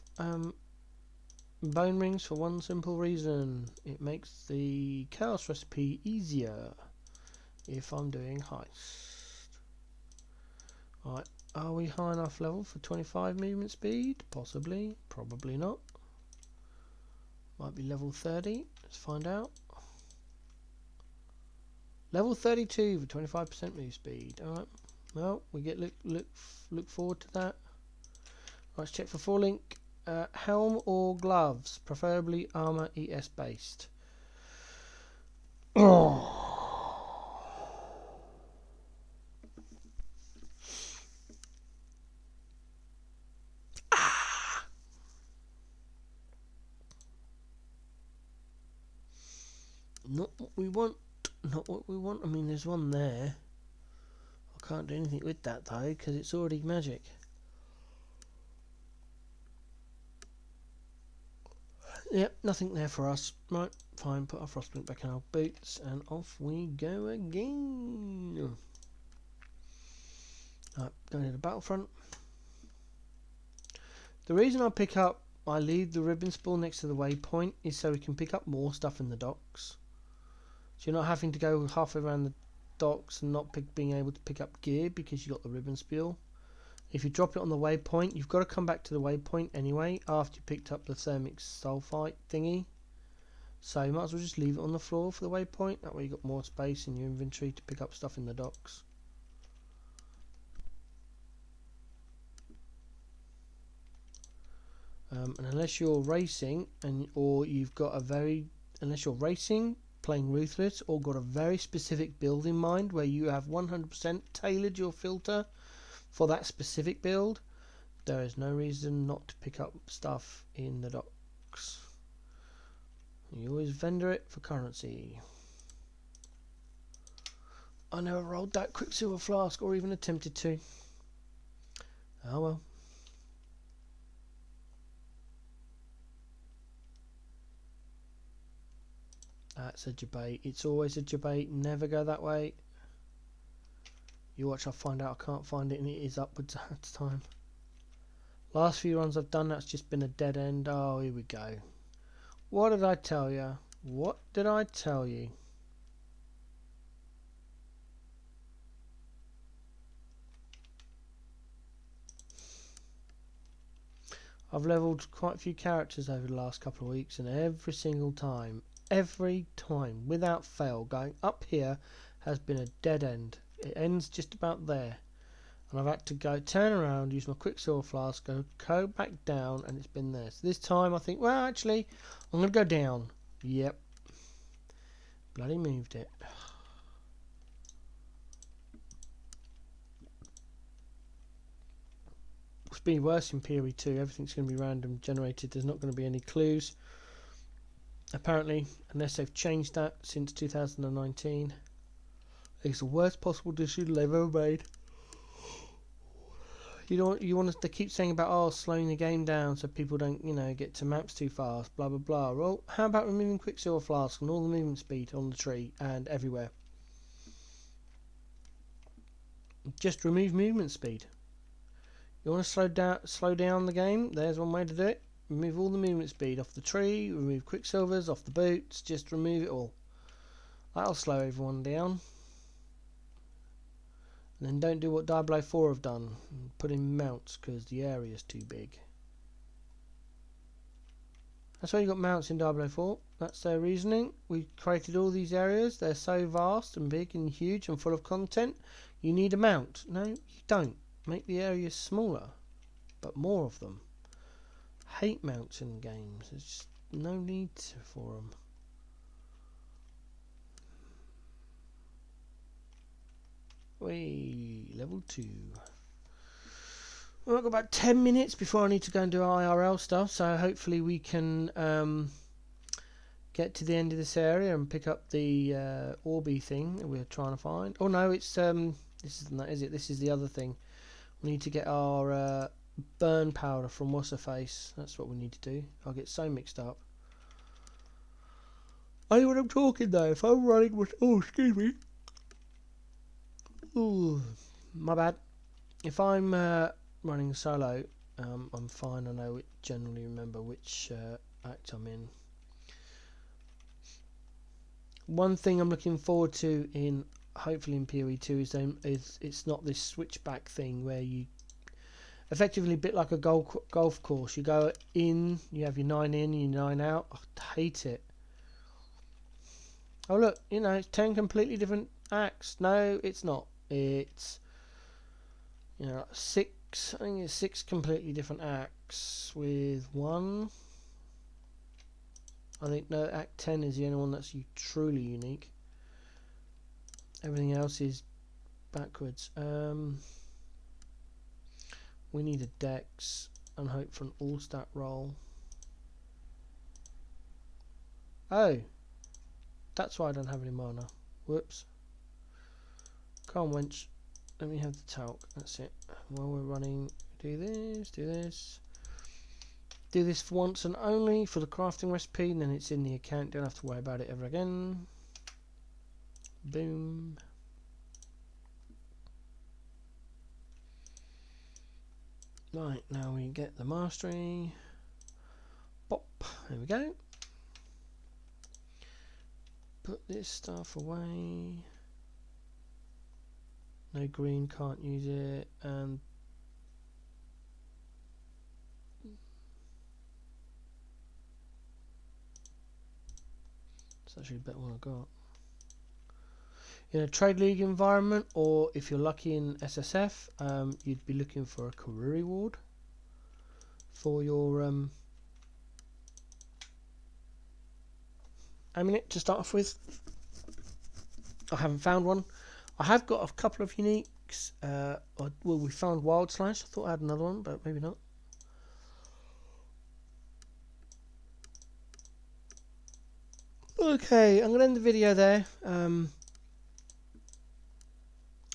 bone rings for one simple reason. It makes the chaos recipe easier if I'm doing heist. Alright, are we high enough level for 25 movement speed? Possibly, probably not. Might be level 30. Let's find out. Level 32 for 25% move speed. Alright. Well, we get look forward to that. Let's check for 4-link. Helm or gloves, preferably armor ES based. Not what we want. Not what we want. I mean, there's one there. I can't do anything with that though, because it's already magic. Yep, nothing there for us. Right, fine, put our frostblink back in our boots, and off we go again. Right, going to the battlefront. The reason I leave the ribbon spool next to the waypoint is so we can pick up more stuff in the docks. So you're not having to go halfway around the docks and not being able to pick up gear because you got the ribbon spool. If you drop it on the waypoint, you've got to come back to the waypoint anyway after you picked up the thermic sulfite thingy. So you might as well just leave it on the floor for the waypoint. That way you've got more space in your inventory to pick up stuff in the docks. And unless you're racing unless you're racing, playing Ruthless, or got a very specific build in mind where you have 100% tailored your filter for that specific build, there is no reason not to pick up stuff in the docks. You always vendor it for currency. I never rolled that Quicksilver flask or even attempted to. Oh well. That's a debate. It's always a debate. Never go that way. You watch, I'll find out I can't find it, and it is upwards at the time. Last few runs I've done, that's just been a dead end. Oh, here we go. What did I tell you? What did I tell you? I've leveled quite a few characters over the last couple of weeks, and every time, without fail, going up here has been a dead end. It ends just about there. And I've had to turn around, use my Quicksilver flask, go back down, and it's been there. So this time I think, well, actually, I'm going to go down. Yep. Bloody moved it. It's been worse in PoE 2. Everything's going to be random generated. There's not going to be any clues. Apparently, unless they've changed that since 2019. It's the worst possible decision they've ever made. They keep saying about slowing the game down so people don't get to maps too fast, blah blah blah. Well, how about removing Quicksilver flask and all the movement speed on the tree and everywhere? Just remove movement speed. You want to slow down the game? There's one way to do it. Remove all the movement speed off the tree, remove Quicksilvers off the boots, just remove it all. That'll slow everyone down. And then don't do what Diablo 4 have done, put in mounts because the area is too big. That's why you got mounts in Diablo 4. That's their reasoning. We created all these areas. They're so vast and big and huge and full of content. You need a mount. No, you don't. Make the areas smaller, but more of them. Hate mounts in games. There's just no need for them. Level 2. Well, I've got about 10 minutes before I need to go and do IRL stuff, so hopefully we can get to the end of this area and pick up the Orby thing that we're trying to find. Oh no, it's this isn't that, is it? This is the other thing. We need to get our burn powder from What's-Her-Face. That's what we need to do. I'll get so mixed up. I know what I'm talking though. If I'm running with... Oh, excuse me. Ooh, my bad. If I'm running solo, I'm fine. I know generally remember which act I'm in. One thing I'm looking forward to hopefully in PoE 2 is it's not this switchback thing where you effectively a bit like a golf course. You go in, you have your 9 in, your 9 out. I hate it. Oh look, you know, it's 10 completely different acts. No, it's not. It's, you know, 6. I think it's 6 completely different acts with one. I think no, Act 10 is the only one that's truly unique. Everything else is backwards. We need a dex and hope for an all-stat roll. Oh, that's why I don't have any mana. Whoops. Come on, wench. Let me have the talc. That's it. While we're running, do this, do this. Do this for once and only for the crafting recipe, and then it's in the account. Don't have to worry about it ever again. Boom. Right, now we get the mastery. Pop. There we go. Put this stuff away. No green, can't use it. And it's actually a better one I got. In a trade league environment, or if you're lucky in SSF, you'd be looking for a career reward for your amulet to start off with. I haven't found one. I have got a couple of uniques. Well, we found Wild Slash. I thought I had another one, but maybe not. Okay, I'm going to end the video there.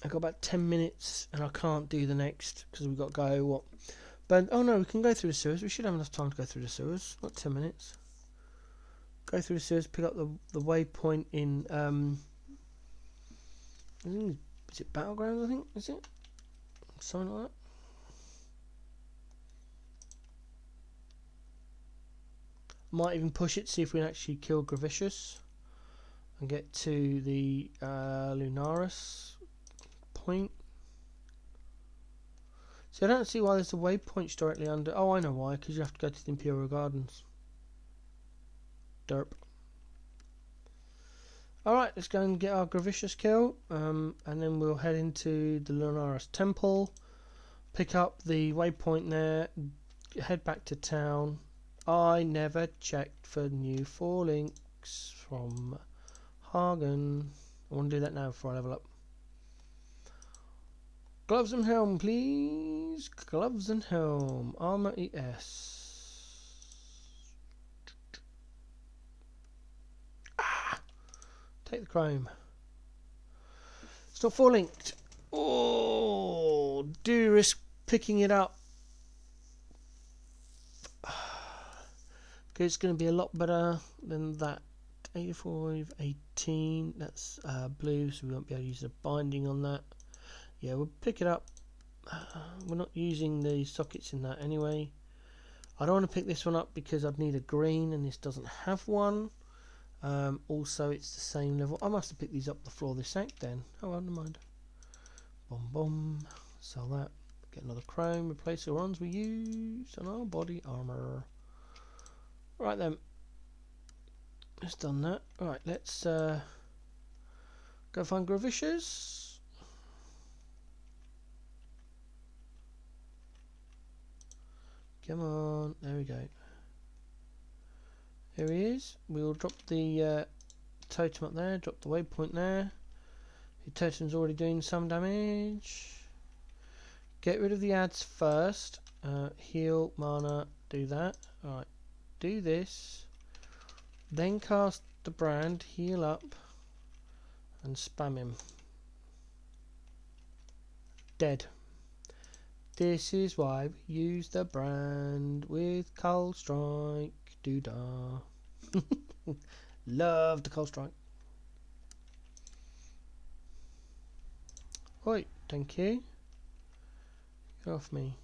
I've got about 10 minutes and I can't do the next because we've got to go, what? But, oh no, we can go through the sewers. We should have enough time to go through the sewers. Not 10 minutes. Go through the sewers, pick up the waypoint in, I think, is it Battlegrounds, I think? Is it? Something like that. Might even push it, see if we can actually kill Gravicious and get to the Lunaris point. See, I don't see why there's a waypoint directly under. Oh, I know why, because you have to go to the Imperial Gardens. Derp. Alright, let's go and get our Gravicious kill, and then we'll head into the Lunaris Temple, pick up the waypoint there, head back to town. I never checked for new 4 links from Hagen. I want to do that now before I level up. Gloves and helm, please. Gloves and helm. Armor ES. Ah! Take the chrome. It's not 4 linked. Oh, do risk picking it up. It's going to be a lot better than that. 85, 18. That's blue, so we won't be able to use the binding on that. Yeah, we'll pick it up. We're not using the sockets in that anyway. I don't want to pick this one up because I'd need a green and this doesn't have one. Also, it's the same level. I must have picked these up the floor this act then. Oh, well, never mind. Boom, boom. Sell that. Get another chrome. Replace the ones we used on our body armor. Right then. It's done that. Right, let's go find Gravicious. Come on, there we go. Here he is. We'll drop the totem up there, drop the waypoint there. Your totem's already doing some damage. Get rid of the ads first. Heal, mana, do that. Alright, do this. Then cast the brand, heal up, and spam him. Dead. This is why we use the brand with Cold Strike. Doodah. Love the Cold Strike. Right, thank you. Get off me.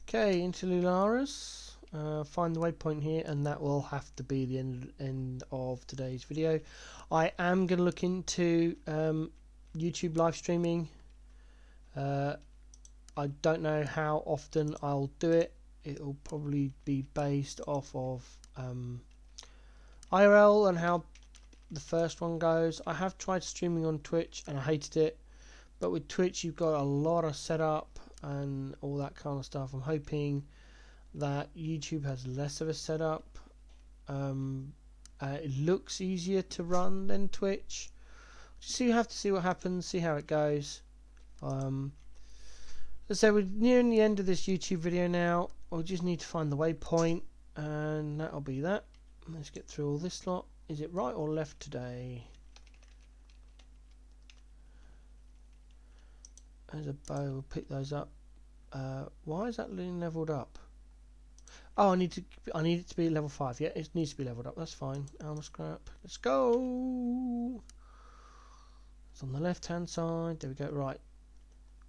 Okay, into Lunaris. Find the waypoint here, and that will have to be the end of today's video. I am going to look into YouTube live streaming. I don't know how often I'll do it. It'll probably be based off of IRL and how the first one goes. I have tried streaming on Twitch and I hated it, but with Twitch you've got a lot of setup and all that kind of stuff. I'm hoping that YouTube has less of a setup. It looks easier to run than Twitch. So you have to see what happens, see how it goes. So we're nearing the end of this YouTube video now. We just need to find the waypoint, and that'll be that. Let's get through all this lot. Is it right or left today? There's a bow. We'll pick those up. Why is that leveled up? Oh, I need it to be level 5. Yeah, it needs to be leveled up. That's fine. Armor scrap. Let's go. It's on the left-hand side. There we go. Right.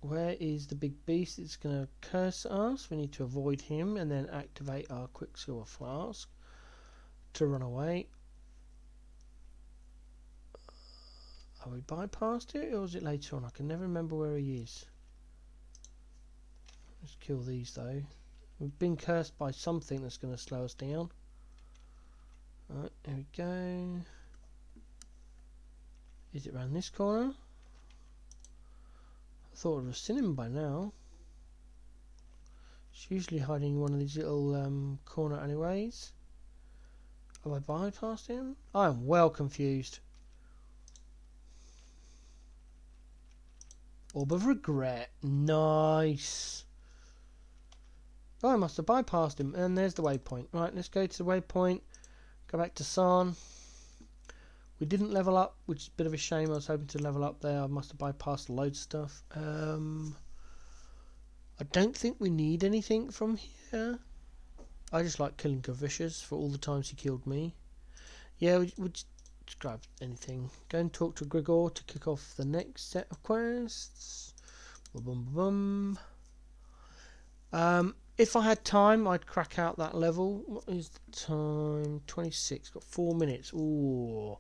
Where is the big beast? It's going to curse us. We need to avoid him and then activate our Quicksilver Flask to run away. Have we bypassed it or is it later on? I can never remember where he is. Let's kill these though. We've been cursed by something that's going to slow us down. Alright, there we go. Is it around this corner? I thought I'd have seen him by now. It's usually hiding in one of these little corner alleyways. Have I bypassed him? I am well confused. Orb of regret. Nice. Oh, I must have bypassed him. And there's the waypoint. Right, let's go to the waypoint. Go back to San. We didn't level up, which is a bit of a shame. I was hoping to level up there. I must have bypassed loads of stuff. I don't think we need anything from here. I just like killing Gavicious for all the times he killed me. Yeah, we'll just grab anything. Go and talk to Grigor to kick off the next set of quests. Boom, boom, boom. If I had time, I'd crack out that level. What is the time? 26. Got 4 minutes. Ooh.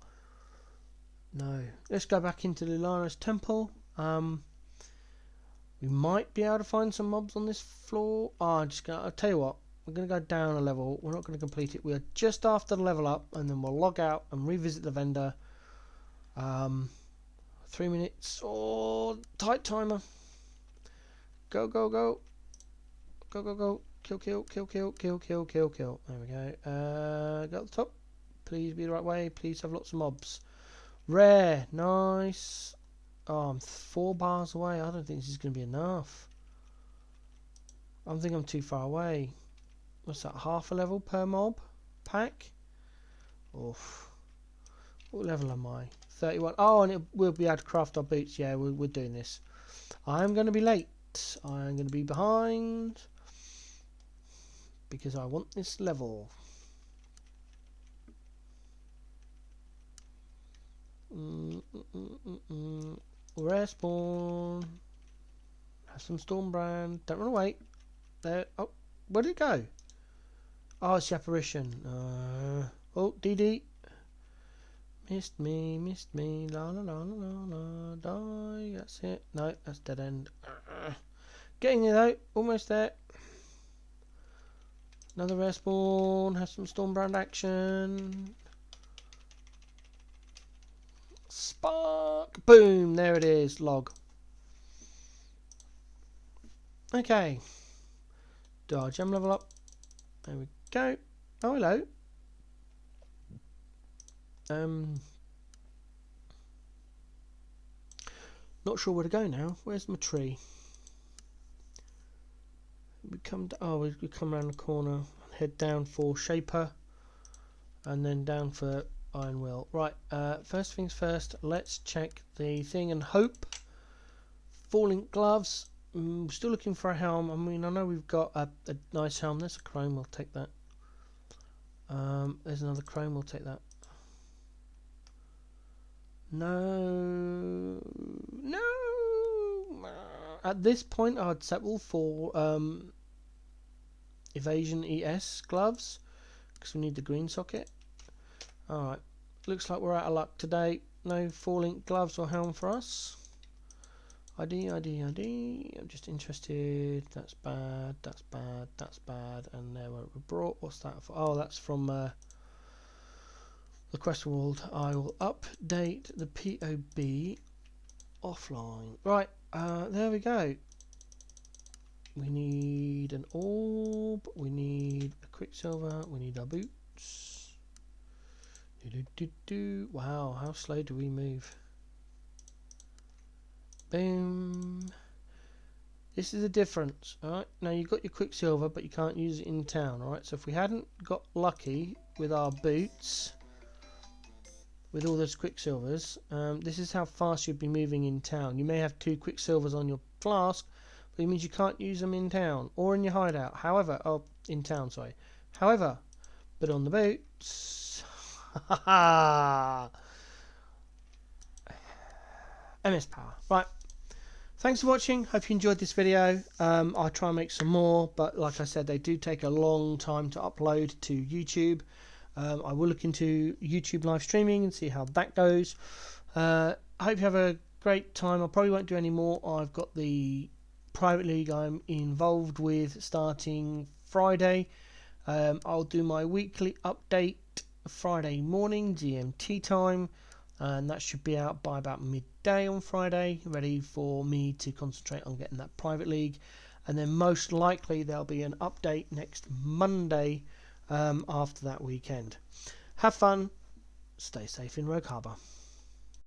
No. Let's go back into Lilana's temple. We might be able to find some mobs on this floor. I'll tell you what. We're going to go down a level. We're not going to complete it. We are just after the level up, and then we'll log out and revisit the vendor. 3 minutes. Oh, tight timer. Go, go, go. Go, go, go. Kill, kill, kill, kill, kill, kill, kill, kill. There we go. Go to the top. Please be the right way. Please have lots of mobs. Rare. Nice. Oh, I'm 4 bars away. I don't think this is going to be enough. I think I'm too far away. What's that? Half a level per mob pack? Oof. What level am I? 31. Oh, and we'll be able to craft our boots. Yeah, we're doing this. I'm going to be late. I'm going to be behind. Because I want this level. Rare spawn. Have some Stormbrand. Don't run away. There. Oh, where did it go? Oh, it's the apparition. Oh, DD. Missed me. La la la la la. Die. That's it. No, that's dead end. Getting there though. Almost there. Another rare spawn. Have some Stormbrand action. Spark. Boom. There it is. Log. Okay. Do our gem level up. There we go. Oh, hello. Not sure where to go now. Where's my tree? We come around the corner, head down for Shaper, and then down for Iron Will. Right. First things first. Let's check the thing and hope. Falling gloves. Still looking for a helm. I mean, I know we've got a nice helm. There's a chrome. We'll take that. There's another chrome. We'll take that. No. At this point, I'd settle for Evasion ES gloves because we need the green socket. Alright. Looks like we're out of luck today. No falling gloves or helm for us. ID. I'm just interested. That's bad. That's bad. That's bad. And there we brought. What's that for? Oh, that's from the Quest World. I will update the POB offline. Right. There we go. We need an orb. We need a quicksilver. We need our boots. Wow, how slow do we move? Boom. This is the difference. Alright, now you've got your quicksilver, but you can't use it in town. Alright, so if we hadn't got lucky with our boots, with all those quicksilvers, this is how fast you'd be moving in town. You may have 2 quicksilvers on your flask, but it means you can't use them in town or in your hideout. However, in town, sorry. However, but on the boots, MS power. Right. Thanks for watching. Hope you enjoyed this video. I'll try and make some more, but like I said, they do take a long time to upload to YouTube. I will look into YouTube live streaming and see how that goes. I hope you have a great time. I probably won't do any more. I've got the private league I'm involved with starting Friday. I'll do my weekly update Friday morning GMT time, and that should be out by about midday on Friday, ready for me to concentrate on getting that private league. And then most likely there'll be an update next Monday after that weekend. Have fun, stay safe in Rogue Harbour.